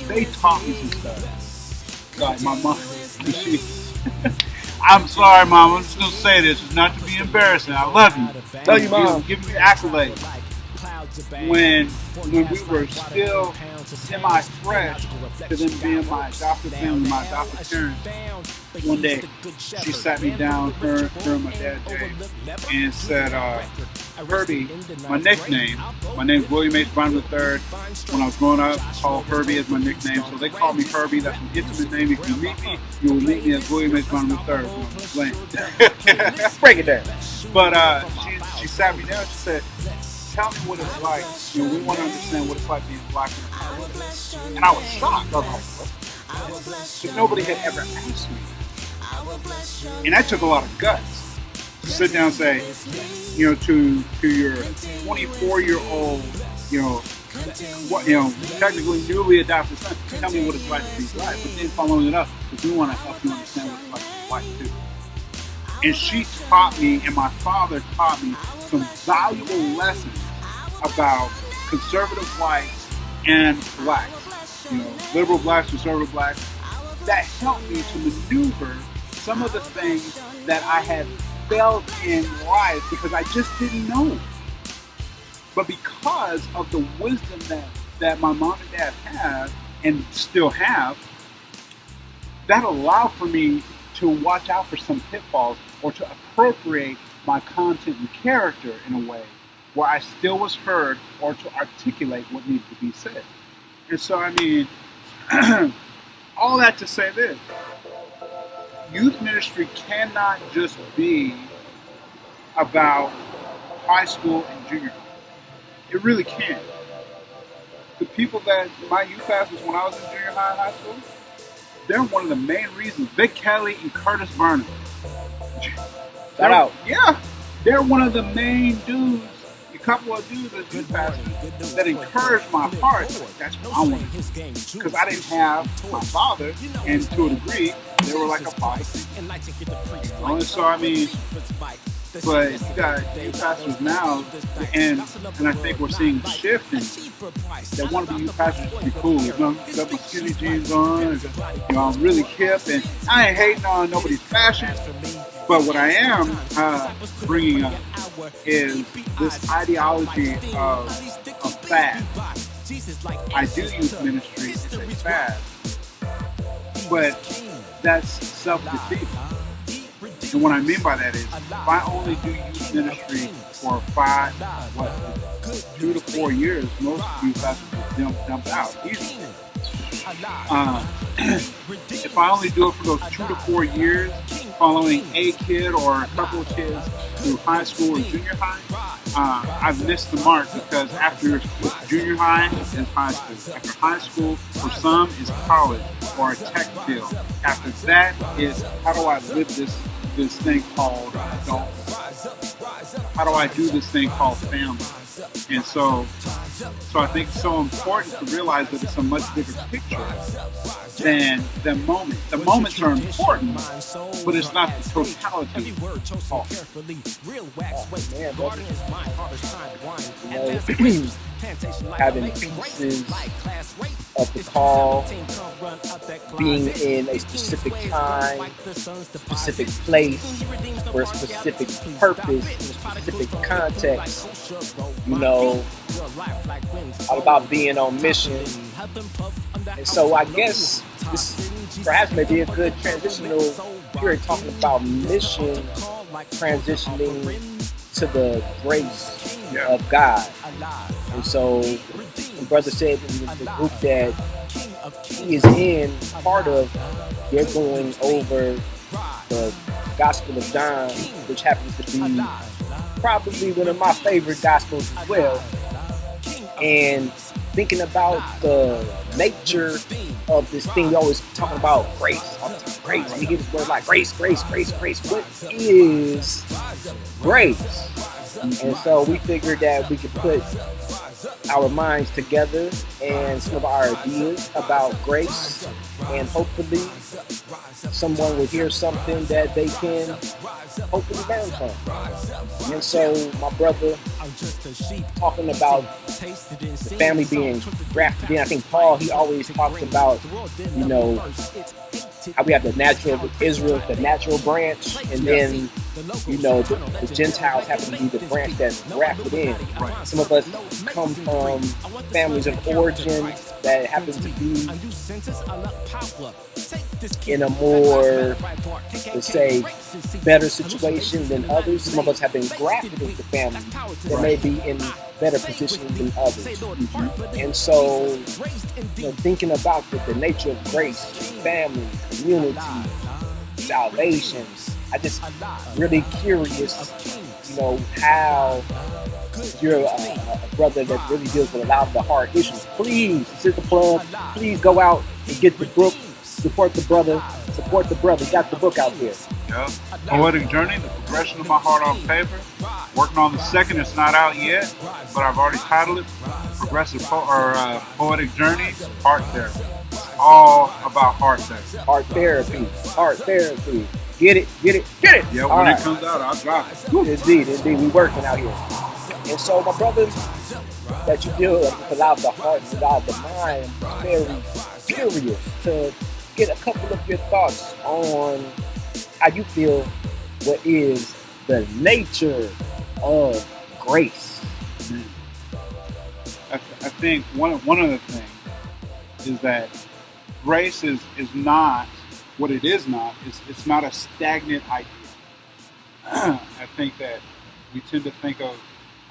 S3: they taught me some stuff. Like my mom, I'm sorry, Mom, I'm just going to say this. It's not to be embarrassing. I love you.
S2: Love you, Mom.
S3: Give me accolades. When we were still semi-fresh to them being my adopted family, my adopted parents, one day she sat me down, her and my dad James, and said, Herbie, my name's William H. Brown III. When I was growing up, I called Herbie as my nickname, so they called me Herbie. That's an intimate name. If you meet me, you will meet me as William H. Brown III.
S2: Break it down.
S3: But she sat me down, she said, tell me what it's like. We want to understand what it's like being black in America. And I was shocked. I was like, what? Because nobody had ever asked me. And that took a lot of guts to sit down and say, to your 24-year-old, technically newly adopted son, tell me what it's like to be black. But then following it up, because we want to help you understand what it's like to be white too. And she taught me, and my father taught me some valuable lessons about conservative whites and blacks, liberal blacks, conservative blacks, that helped me to maneuver some of the things that I had felt in life because I just didn't know. But because of the wisdom that my mom and dad have and still have, that allowed for me to watch out for some pitfalls or to appropriate my content and character in a way where I still was heard or to articulate what needed to be said. And so, all that to say this, youth ministry cannot just be about high school and junior high. It really can't. The people that my youth pastors when I was in junior high and high school, they're one of the main reasons. Big Cali and Curtis Vernon.
S2: Shout out.
S3: Yeah. They're one of the main dudes. couple of dudes as youth pastors that encouraged my heart. That's what I wanted to do. Because I didn't have my father, and to a degree, they were like a father. And so, I mean, but you got youth pastors now, and I think we're seeing a shift in that want to be youth pastors to be cool. You know, got my skinny jeans on, you know, I'm really hip, and I ain't hating on nobody's fashion. But what I am bringing up is this ideology of fad. I do youth ministry, it's a fad, but that's self-defeating. And what I mean by that is, if I only do youth ministry for 2 to 4 years, most youth pastors will dump out easily. If I only do it for those 2 to 4 years, following a kid or a couple of kids through high school or junior high, I've missed the mark, because after junior high is high school. After high school, for some, is college or a tech field. After that is, how do I live this thing called adulthood? How do I do this thing called family? And so I think it's so important to realize that it's a much bigger picture than the moment. The moments are important, but it's not the totality.
S2: Oh man, brother. You know, having pieces of the call, being in a specific time, specific place, for a specific purpose, in a specific context. You know, all about being on mission. And so I guess this perhaps may be a good transitional period, talking about mission transitioning to the grace of God. And so the brother said in the group that he is in, part of, they're going over the Gospel of John, which happens to be probably one of my favorite Gospels as well. And thinking about the nature of this thing, we always talking about grace. Grace. We hear this word like grace, grace, grace, grace. What is grace? And so we figured that we could put our minds together and some of our ideas about grace, and hopefully someone will hear something that they can hopefully learn from. And so my brother talking about the family being grafted in. I think Paul, he always talks about, you know, how we have the natural Israel, the natural branch, and then, you know, the Gentiles happen to be the branch that's grafted in. Some of us come from families of origin that happen to be in a more, let's say, better situation than others. Some of us have been grafted into families that may be in better positions than others. And so, you know, thinking about the nature of grace, family, community, salvation, I just really curious, you know, how you're a brother that really deals with a lot of the hard issues. Please, this is the plug. Please go out and get the book. Support the brother. Support the brother. Got the book out there.
S3: Yeah. Poetic Journey, the progression of my heart on paper. Working on the second. It's not out yet, but I've already titled it Progressive Poetic Journey, Heart Therapy. All about heart therapy.
S2: Heart therapy. Heart therapy. Get it, get it, get it.
S3: Yeah, when it comes out, I'll drop it.
S2: Indeed, we working out here. And so, my brother, that you deal with a lot of the heart and a lot of the mind, I'm very curious to get a couple of your thoughts on how you feel what is the nature of grace.
S3: I think one of the things is that grace is not what it is not. It's not a stagnant idea. I think that we tend to think of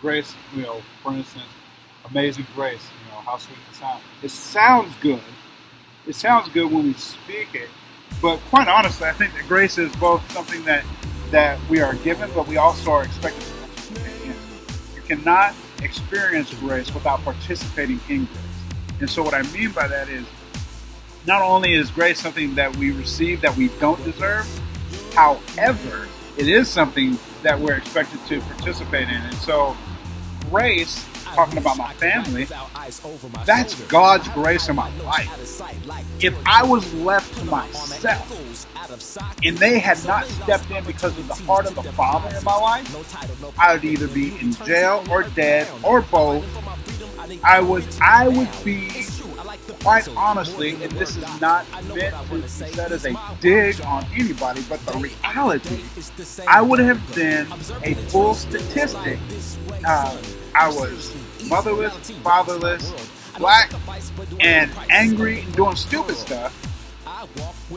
S3: grace, you know, for instance, Amazing Grace, you know, how sweet it sounds. It sounds good. It sounds good when we speak it, but quite honestly, I think that grace is both something that we are given, but we also are expected to participate in. You cannot experience grace without participating in grace. And so what I mean by that is, not only is grace something that we receive that we don't deserve, however, it is something that we're expected to participate in. And so grace, talking about my family, that's God's grace in my life. If I was left to myself and they had not stepped in because of the heart of the Father in my life, I would either be in jail or dead or both. I would be, quite honestly, and this is not meant to be said as a dig on anybody, but the reality, I would have been a full statistic. I was motherless, fatherless, black, and angry and doing stupid stuff.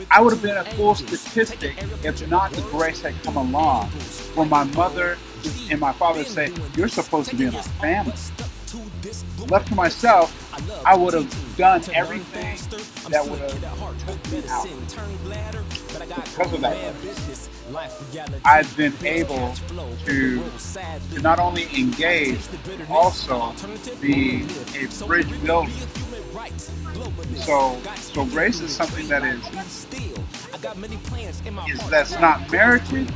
S3: I would have been a full statistic if not the grace had come along for my mother and my father to say, you're supposed to be in a family. Left to myself, I would have done everything that would have took me out. Because of that, I've been able to not only engage, but also be a bridge builder. So grace is something that that's not merited,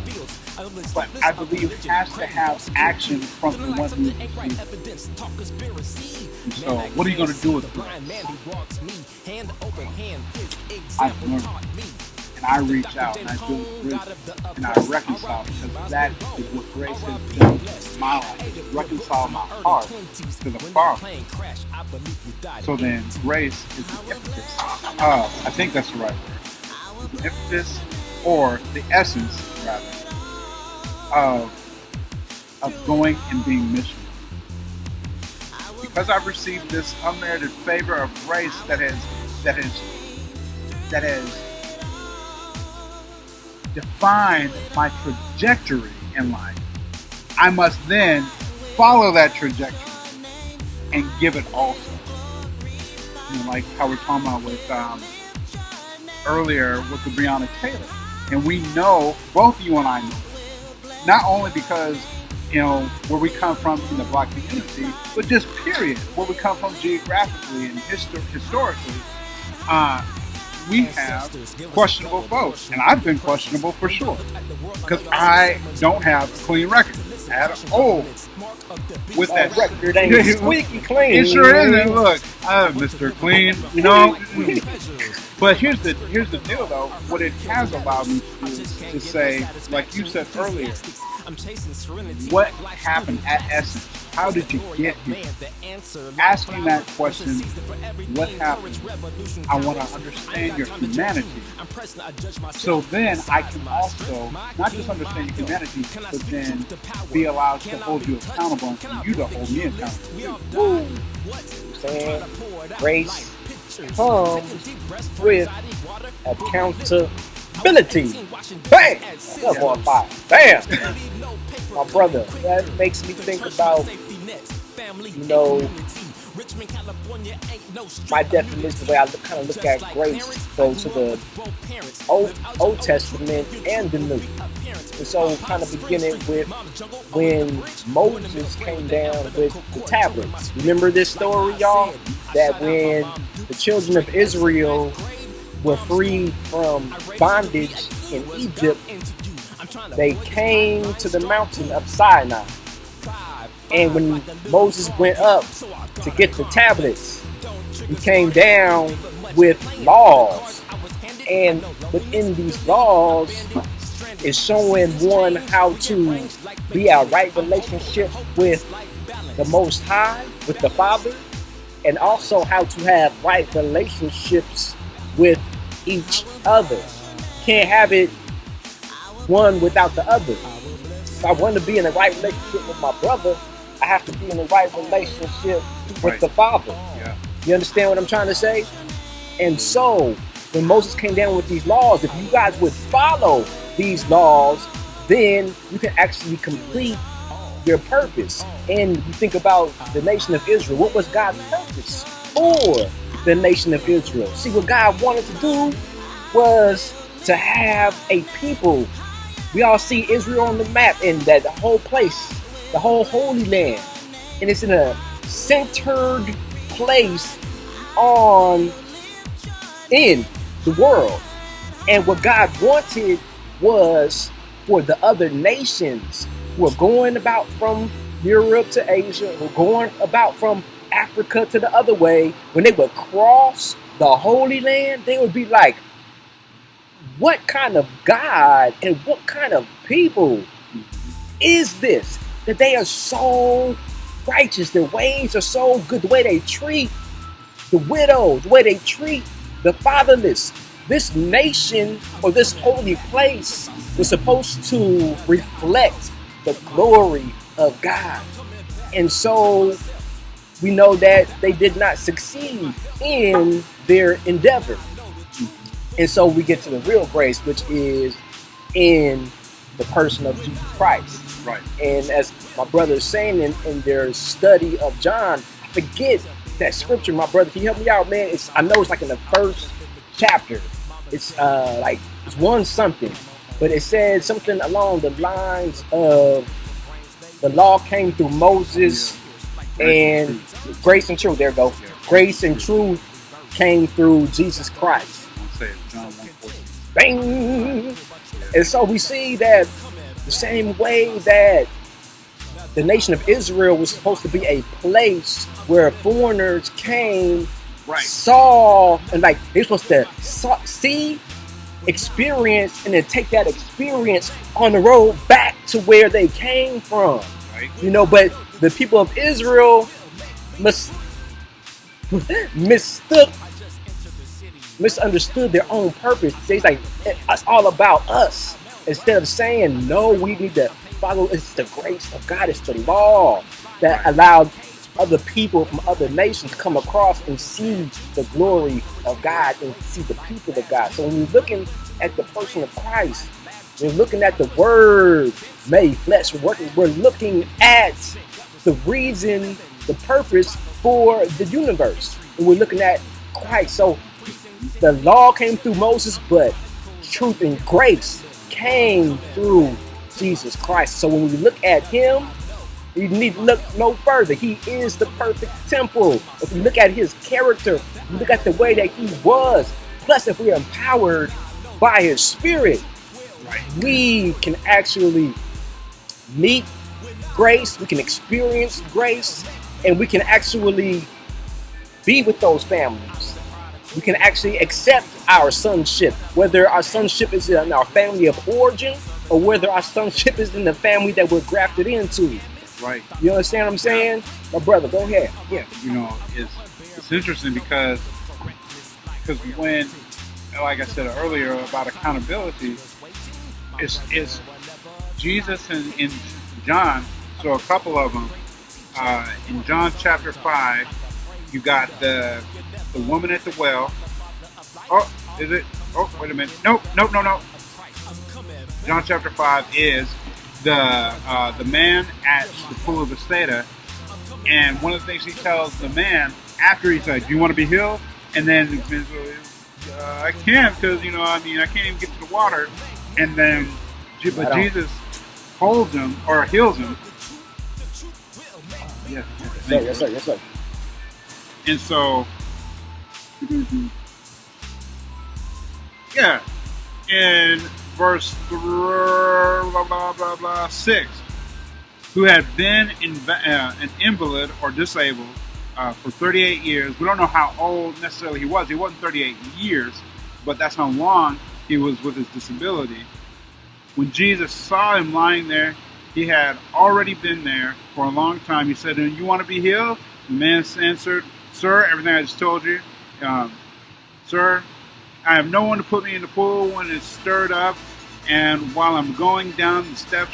S3: but I believe it has to have action from the one who receives it. And so, what are you going to do with grace? I've learned, and I reach out, and I build bridges, and I reconcile, because that is what grace has done in my life. Reconcile my heart to the Father. So then, grace is the impetus. I think that's the right word. The impetus, or the essence, rather, of going and being missional. Because I've received this unmerited favor of grace that has defined my trajectory in life, I must then follow that trajectory and give it also. You know, like how we're talking about with earlier with the Breonna Taylor. And we know, both you and I know, not only because, you know, where we come from in the black community, but just period, where we come from geographically and historically, we have questionable folks. And I've been questionable for sure, because I don't have a clean record at all. With that
S2: record ain't squeaky clean.
S3: It sure isn't. Look, I'm Mr. Clean, you know. But here's the deal, though. What it has allowed me to do is to say, like you said earlier, what happened at essence? How did you get here? Asking that question, what happened? I want to understand your humanity. So then I can also not just understand your humanity, but then be allowed to hold you accountable and for you to hold me accountable.
S2: Saying grace comes with accountability. Bam! That's on fire. Bam! My brother, that makes me think about, you know, my definition, the way I kind of look at grace, goes to the Old Testament and the New. And so kind of beginning with when Moses came down with the tablets. Remember this story, y'all? That when the children of Israel were freed from bondage in Egypt, they came to the mountain of Sinai. And when Moses went up to get the tablets, he came down with laws. And within these laws is showing one how to be a right relationship with the Most High, with the Father, and also how to have right relationships with each other. Can't have it one without the other. If I want to be in a right relationship with my brother, I have to be in a right relationship with the Father.
S3: Yeah.
S2: You understand what I'm trying to say? And so, when Moses came down with these laws, if you guys would follow these laws, then you can actually complete your purpose. And you think about the nation of Israel. What was God's purpose for the nation of Israel? See, what God wanted to do was to have a people. We all see Israel on the map, and that the whole place, the whole Holy Land, and it's in a centered place in the world. And what God wanted was for the other nations who are going about from Europe to Asia, or going about from Africa to the other way, when they would cross the Holy Land, they would be like, what kind of God and what kind of people is this? That they are so righteous, their ways are so good, the way they treat the widows, the way they treat the fatherless. This nation or this holy place was supposed to reflect the glory of God. And so we know that they did not succeed in their endeavor. And so we get to the real grace, which is in the person of Jesus Christ.
S3: Right.
S2: And as my brother is saying in their study of John, I forget that scripture, my brother. Can you help me out, man? I know it's like in the first chapter. It's it's one something, but it said something along the lines of the law came through Moses, and grace and truth. There you go. Grace and truth came through Jesus Christ.
S3: I'll say it, John 1:14.
S2: Bang! And so we see that the same way that the nation of Israel was supposed to be a place where foreigners came, saw, and like they're supposed to see, experience, and then take that experience on the road back to where they came from.
S3: Right.
S2: You know, but the people of Israel misunderstood their own purpose. They like, it's all about us. Instead of saying, no, we need to follow, it's the grace of God, it's the law that allowed other people from other nations to come across and see the glory of God and see the people of God. So when you're looking at the person of Christ, we're looking at the Word made flesh. We're looking at the reason, the purpose for the universe. And we're looking at Christ. So the law came through Moses, but truth and grace came through Jesus Christ. So when we look at him, we need to look no further. He is the perfect temple. If we look at his character, we look at the way that he was, plus if we're empowered by his spirit, we can actually meet grace, we can experience grace, and we can actually be with those families. We can actually accept our sonship, whether our sonship is in our family of origin or whether our sonship is in the family that we're grafted into.
S3: Right.
S2: You understand what I'm saying? My brother, go ahead.
S3: Yeah. You know, it's interesting because when, like I said earlier about accountability, it's Jesus in John. So a couple of them in John chapter 5, you got the woman at the well. Oh, is it? Oh, wait a minute. Nope. John chapter 5 is the man at the pool of Bethesda, and one of the things he tells the man after he's like, "Do you want to be healed?" And then I can't because I can't even get to the water. And then, but Jesus holds him or heals him. Yes, sir. And so, yeah, in verse 6, who had been an invalid or disabled for 38 years. We don't know how old necessarily he was. He wasn't 38 years, but that's how long he was with his disability. When Jesus saw him lying there, he had already been there for a long time. He said, "Do you want to be healed?" The man answered, "Sir, everything I just told you. Sir, I have no one to put me in the pool when it's stirred up. And while I'm going down the steps,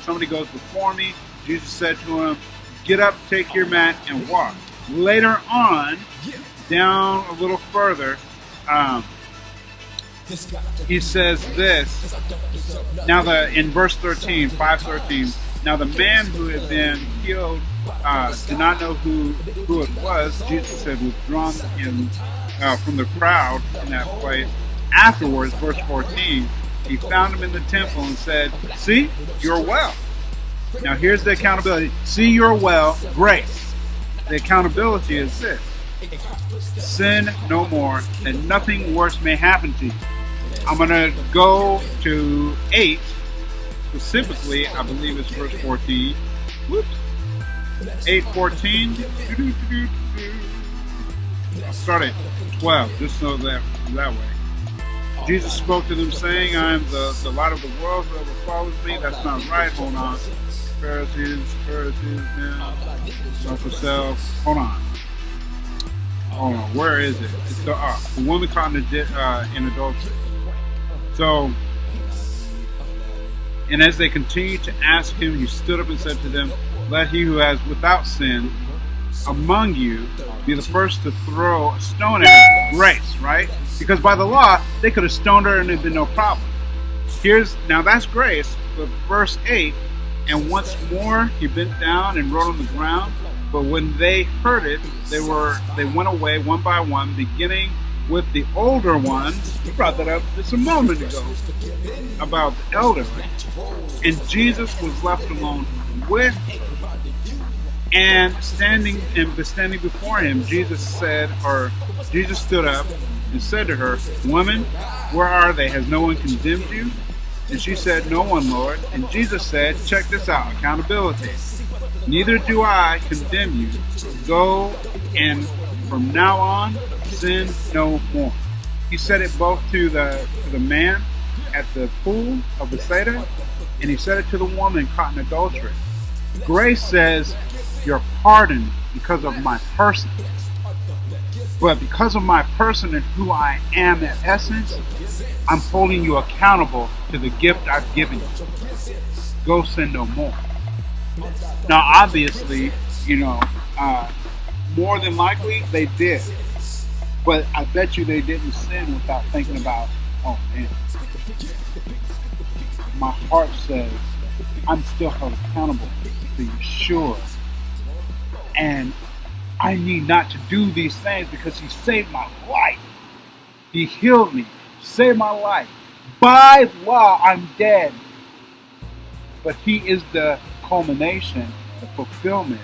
S3: somebody goes before me." Jesus said to him, "Get up, take your mat, and walk." Later on, down a little further, he says this. Now in verse 13, 5:13, now the man who had been healed did not know who it was. Jesus had withdrawn from the crowd in that place. Afterwards, verse 14, he found him in the temple and said, "See, you're well." Now here's the accountability. See, you're well, grace. The accountability is this: sin no more, that nothing worse may happen to you. I'm going to go to 8, specifically, I believe it's verse 14. Whoops. 8:14. I'll start at 12, just so that way. Jesus spoke to them, saying, I am the light of the world. Whoever follows me, that's not right. Hold on. Pharisees, now. Self yourself. Hold on. Where is it? It's the woman caught in adultery. So, and as they continued to ask him, he stood up and said to them, let he who has without sin among you be the first to throw a stone at her. Grace, right? Because by the law, they could have stoned her and it'd been no problem. Now that's grace, but verse 8, and once more he bent down and wrote on the ground. But when they heard it, they went away one by one, beginning with the older ones. You brought that up just a moment ago about the elder. And Jesus was left alone with and standing before him. Jesus stood up and said to her, Woman, where are they? Has no one condemned you? And she said, No one, Lord. And Jesus said, check this out, accountability. Neither do I condemn you. Go, and from now on, sin no more. He said it both to the man at the pool of Bethesda, and he said it to the woman caught in adultery. Grace says, you're pardoned because of my person. But because of my person and who I am in essence, I'm holding you accountable to the gift I've given you. Go sin no more. Now, obviously, more than likely they did. But I bet you they didn't sin without thinking about, oh man, my heart says I'm still held accountable to you, sure. And I need not to do these things because he saved my life. He healed me, saved my life. By law, I'm dead. But he is the culmination, the fulfillment,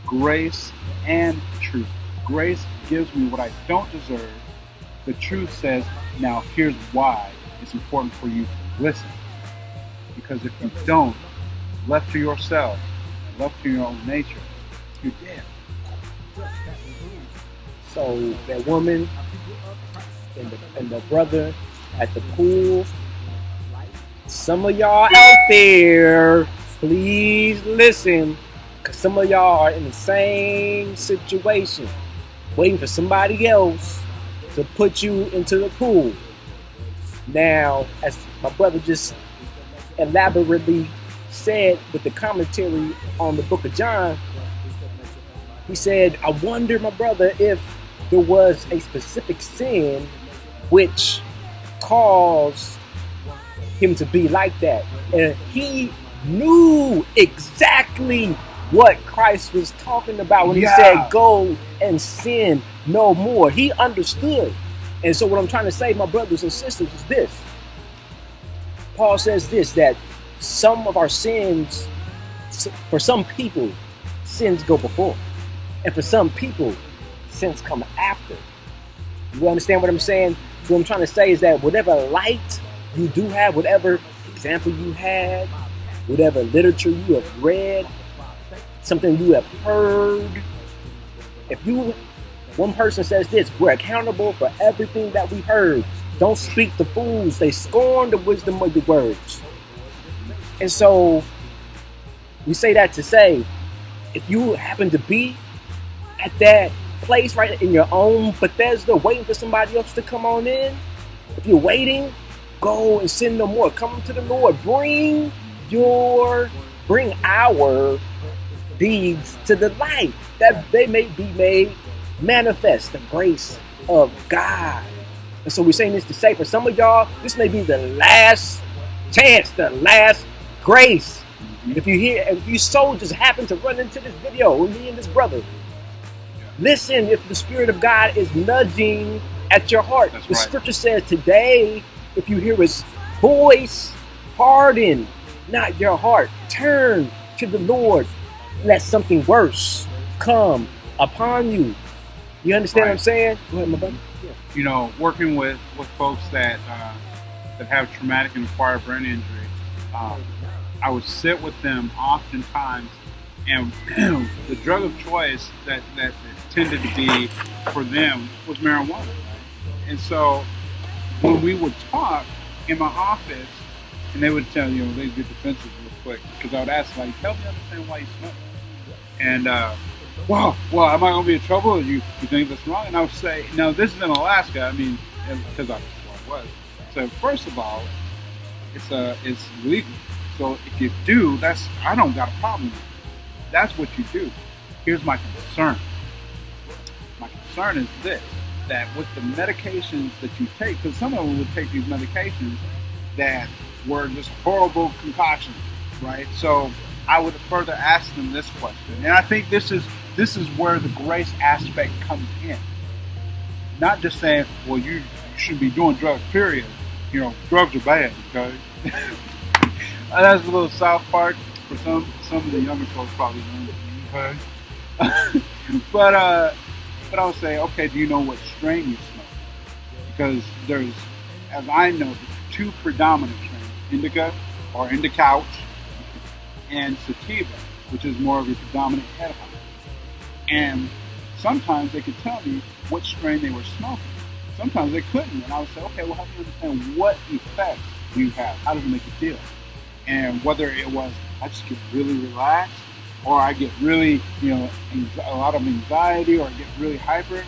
S3: grace and truth. Grace gives me what I don't deserve. The truth says, now here's why it's important for you to listen. Because if you don't, left to yourself, left to your own nature, you're dead.
S2: So that woman and the brother at the pool, some of y'all out there, please listen, because some of y'all are in the same situation, waiting for somebody else to put you into the pool. Now, as my brother just elaborately said with the commentary on the book of John, he said, I wonder, my brother, if there was a specific sin which caused him to be like that. And he knew exactly what Christ was talking about when he said, go and sin no more. He understood. And so what I'm trying to say, my brothers and sisters, is this. Paul says this, that some of our sins, for some people, sins go before. And for some people, sins come after. You understand what I'm saying? So what I'm trying to say is that whatever light you do have, whatever example you had, whatever literature you have read, something you have heard, one person says this, we're accountable for everything that we heard. Don't speak to fools. They scorn the wisdom of the words. And so we say that to say, if you happen to be at that place right in your own Bethesda waiting for somebody else to come on in, if you're waiting, go and sin no more. Come to the Lord. Bring our deeds to the light, that they may be made manifest, the grace of God. And so we're saying this to say, for some of y'all, this may be the last chance, the last grace. If you so just happen to run into this video with me and this brother, listen, if the Spirit of God is nudging at your heart. That's the right. Scripture says today, if you hear his voice, harden not your heart. Turn to the Lord. Let something worse come upon you. You understand what I'm saying? Go ahead, my brother. Yeah.
S3: Working with folks that have traumatic and acquired brain injury, I would sit with them oftentimes And the drug of choice that tended to be for them was marijuana. And so when we would talk in my office, and they would tell you, they'd get defensive real quick, because I would ask, like, help me understand why you smoke. And, well, am I going to be in trouble? Or you think that's wrong? And I would say, no, this is in Alaska. I mean, because that's where I was. So first of all, it's legal. So if you do, I don't got a problem with it. That's what you do. Here's my concern. My concern is this, that with the medications that you take, because some of them would take these medications that were just horrible concoctions, right? So I would further ask them this question. And I think this is where the grace aspect comes in. Not just saying, well, you shouldn't be doing drugs, period. Drugs are bad, okay? That's a little South Park for some of the younger folks probably know, okay? But I would say, okay, do you know what strain you smoke? Because there's, as I know, two predominant strains, indica or indica and sativa, which is more of a predominant head high. And sometimes they could tell me what strain they were smoking. Sometimes they couldn't, and I would say, okay, well, help me understand what effects do you have? How does it make you feel? And whether it was, I just get really relaxed, or I get really, a lot of anxiety, or I get really hyper,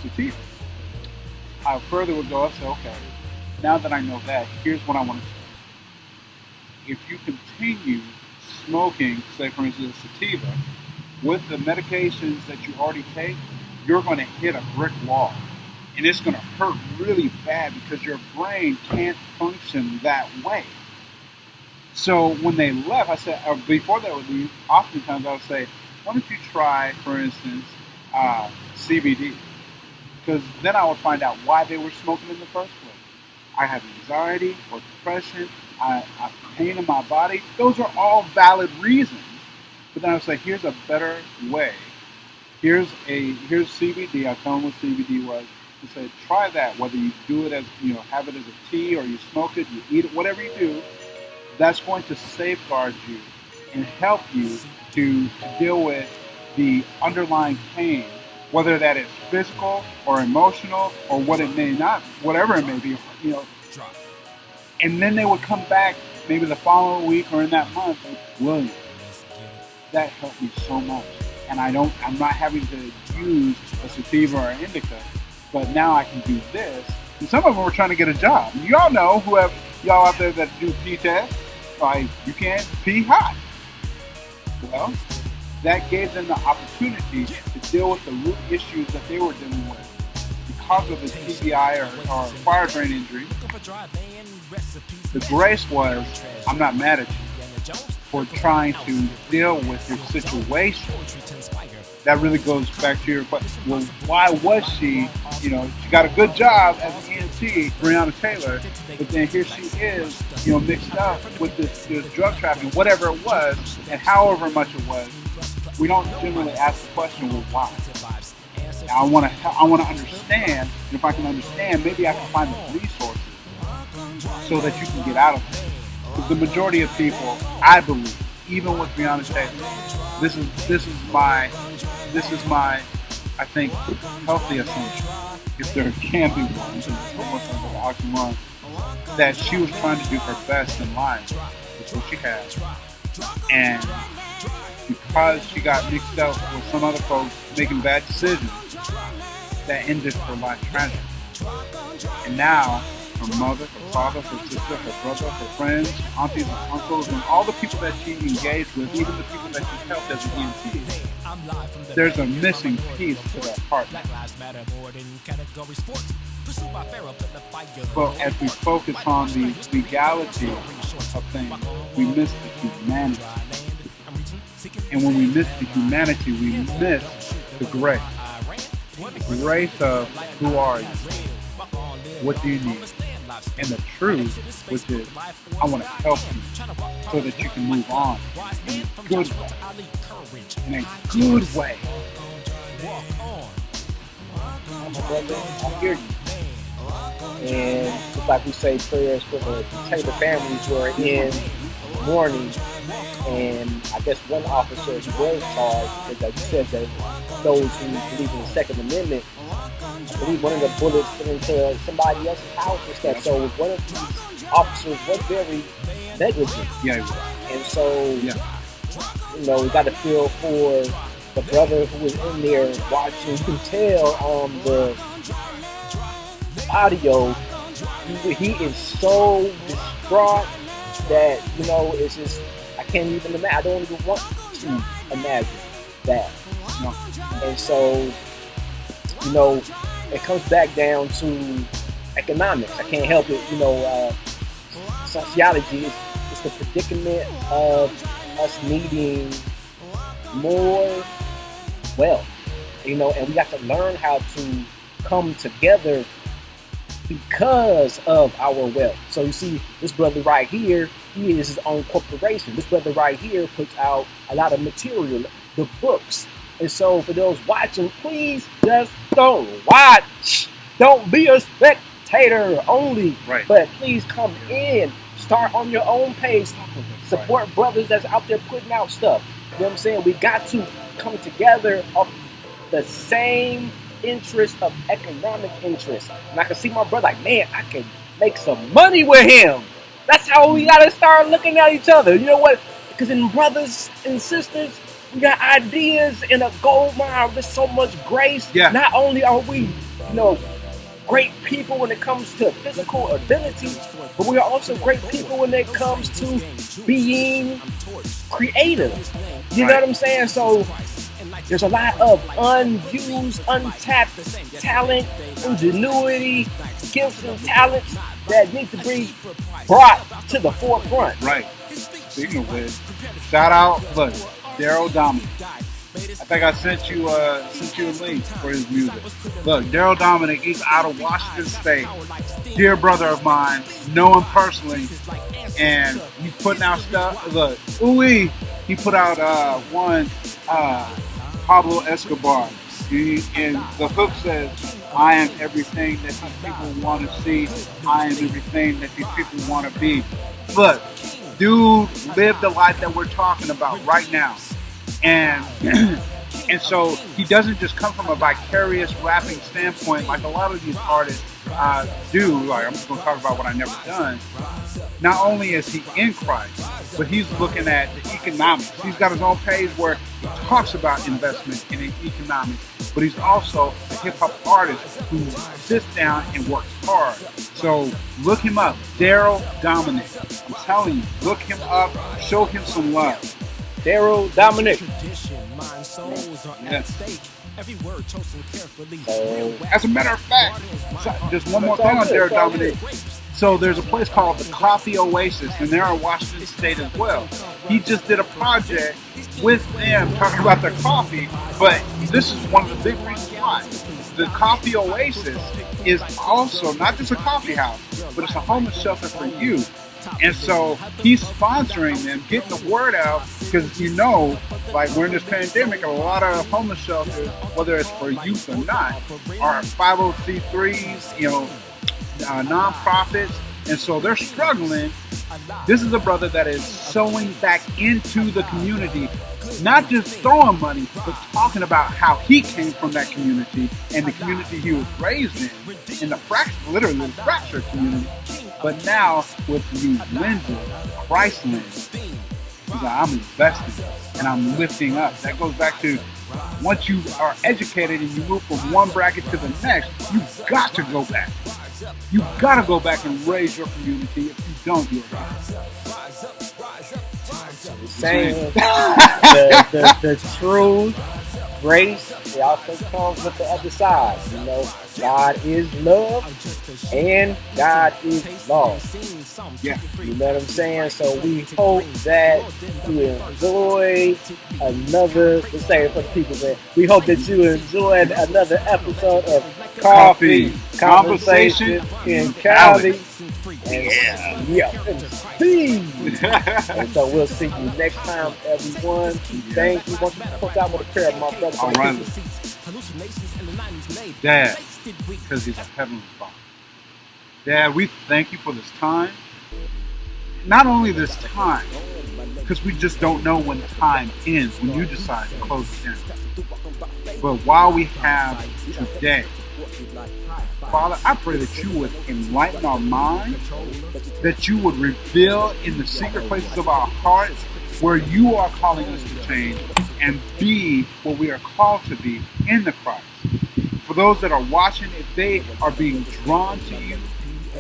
S3: sativa. I further would go and say, okay, now that I know that, here's what I want to say. If you continue smoking, say for instance, sativa, with the medications that you already take, you're going to hit a brick wall. And it's going to hurt really bad because your brain can't function that way. So when they left, I said, or before they would leave, oftentimes I would say, why don't you try, for instance, CBD? Because then I would find out why they were smoking in the first place. I have anxiety or depression, I have pain in my body. Those are all valid reasons. But then I would say, here's a better way. Here's CBD. I tell them what CBD was. I said, try that. Whether you do it as, have it as a tea, or you smoke it, you eat it, whatever you do, that's going to safeguard you and help you to deal with the underlying pain, whether that is physical or emotional or what it may not, whatever it may be, And then they would come back maybe the following week or in that month, William, that helped me so much. And I'm not having to use a sativa or an indica, but now I can do this. And some of them were trying to get a job. And y'all know, y'all out there that do pee tests, like, you can't pee hot. Well, that gave them the opportunity to deal with the root issues that they were dealing with because of the TBI or fire drain injury. The grace was, I'm not mad at you for trying to deal with your situation. That really goes back to your question. Well, why was she, she got a good job as an EMT, Breonna Taylor, but then here she is, mixed up with this drug trafficking, whatever it was, and however much it was. We don't generally ask the question, well, why? Now, I want to understand, and if I can understand, maybe I can find the resources so that you can get out of it. Because the majority of people, I believe, even with Breonna Taylor, this is my, I think, healthy assumption, if there can be one, that she was trying to do her best in life with what she had. And because she got mixed up with some other folks making bad decisions, that ended her life tragedy. And now, her mother, her father, her sister, her brother, her friends, aunties and uncles, and all the people that she engaged with, even the people that she helped as an EMT, there's a missing piece to that heart. But as we focus on the legality of things, we miss the humanity. And when we miss the humanity, we miss the grace. The grace of, who are you? What do you need? And the truth, which is, I want to help you so that you can move on in a good way. In a good way.
S2: I hear you. And just like we say, prayers for the Taylor families who are in morning, and I guess one officer he was charged because, like you said, that those who believe in the Second Amendment believe one of the bullets went into somebody else's house and stuff. So one of these officers was very negligent.
S3: Yeah.
S2: And so,
S3: Yeah.
S2: you know, we got to feel for the brother who was in there watching. You can tell on the audio, he is so distraught that, you know, it's just, I can't even imagine. I don't even want to imagine that.
S3: No.
S2: And so, you know, it comes back down to economics. I can't help it. You know, sociology is the predicament of us needing more wealth. You know, and we got to learn how to come together because of our wealth. So you see, this brother right here, he is his own corporation. This brother right here puts out a lot of material, the books. And so for those watching, please just don't watch. Don't be a spectator only.
S3: Right.
S2: But please come in. Start on your own page. Support brothers that's out there putting out stuff. You know what I'm saying? We got to come together off the same interest of economic interest. And I can see my brother like, man, I can make some money with him. That's how we got to start looking at each other. You know what? Because in brothers and sisters, we got ideas in a gold mine. There's so much grace.
S3: Yeah.
S2: Not only are we, you know, great people when it comes to physical ability, but we are also great people when it comes to being creative. You know what I'm saying? So there's a lot of unused, untapped talent, ingenuity, gifts and talents that need to be brought to the forefront.
S3: Right. Speaking of which, shout out, look, Daryl Dominic. I think I sent you a link for his music. Look, Daryl Dominic, he's out of Washington State. Dear brother of mine, know him personally, and he's putting out stuff. Look, he put out one Pablo Escobar, and the hook says, "I am everything that these people want to see. I am everything that these people want to be." Look, dude lived the life that we're talking about right now. And so he doesn't just come from a vicarious rapping standpoint like a lot of these artists do. Like, I'm just going to talk about what I never done. Not only is he in Christ, but he's looking at the economics. He's got his own page where he talks about investment in economics, but he's also a hip-hop artist who sits down and works hard. So look him up, Daryl Dominic. I'm telling you, look him up, show him some love.
S2: Daryl Dominic.
S3: Yes. As a matter of fact, just one more thing on Daryl Dominic. So there's a place called the Coffee Oasis, and they're in Washington State as well. He just did a project with them talking about their coffee, but this is one of the big reasons why. The Coffee Oasis is also not just a coffee house, but it's a homeless shelter for youth. And so he's sponsoring them, getting the word out, because, you know, like we're in this pandemic, a lot of homeless shelters, whether it's for youth or not, are 501c3s, you know, nonprofits, and so they're struggling. This is a brother that is sowing back into the community, not just throwing money, but talking about how he came from that community and the community he was raised in the fractured community. But now with new lenses, Christ lens, he's like, I'm investing and I'm lifting up. That goes back to once you are educated and you move from one bracket to the next, you've got to go back. You gotta go back and raise your community. If you don't, you're
S2: Saying the truth, grace, it also comes with the other side. You know, God is love and God is law.
S3: Yeah.
S2: You know what I'm saying? So we hope that you enjoy another, let's say it for the people, man. We hope that you enjoyed another episode of Coffee Conversation in Cali. And and so we'll see you next time, everyone. Thank you. Want to put out with a prayer, my brother.
S3: All right. Dad, because he's a heavenly Father. Dad, we thank you for this time. not only this time, because we just don't know when time ends, when you decide to close it down, but while we have today, Father, I pray that you would enlighten our minds, that you would reveal in the secret places of our hearts where you are calling us to change and be what we are called to be in the Christ. For those that are watching, if they are being drawn to you,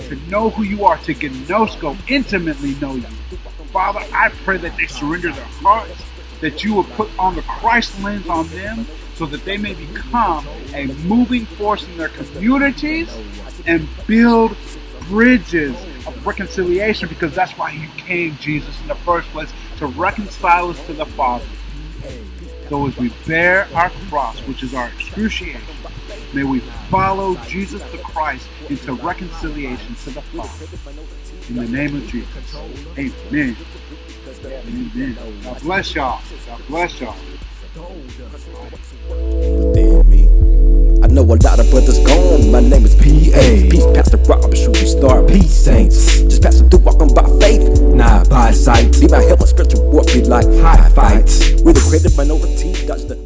S3: to know who you are, to gnosko, intimately know you, Father, I pray that they surrender their hearts, that you would put on the Christ lens on them so that they may become a moving force in their communities and build bridges of reconciliation, because that's why you came, Jesus, in the first place, to reconcile us to the Father. So as we bear our cross, which is our excruciation, may we follow Jesus the Christ into reconciliation to the Father. In the name of Jesus. Amen. Amen. God bless y'all. God bless y'all.
S1: Within me, I know a lot of brothers gone. My name is PA. Peace, Pastor Rob, shooting star. Peace, saints. Just passing through, walking by faith, not by sight. Be my help, my spiritual war, be like high fights. We're the creative minority, Dutch the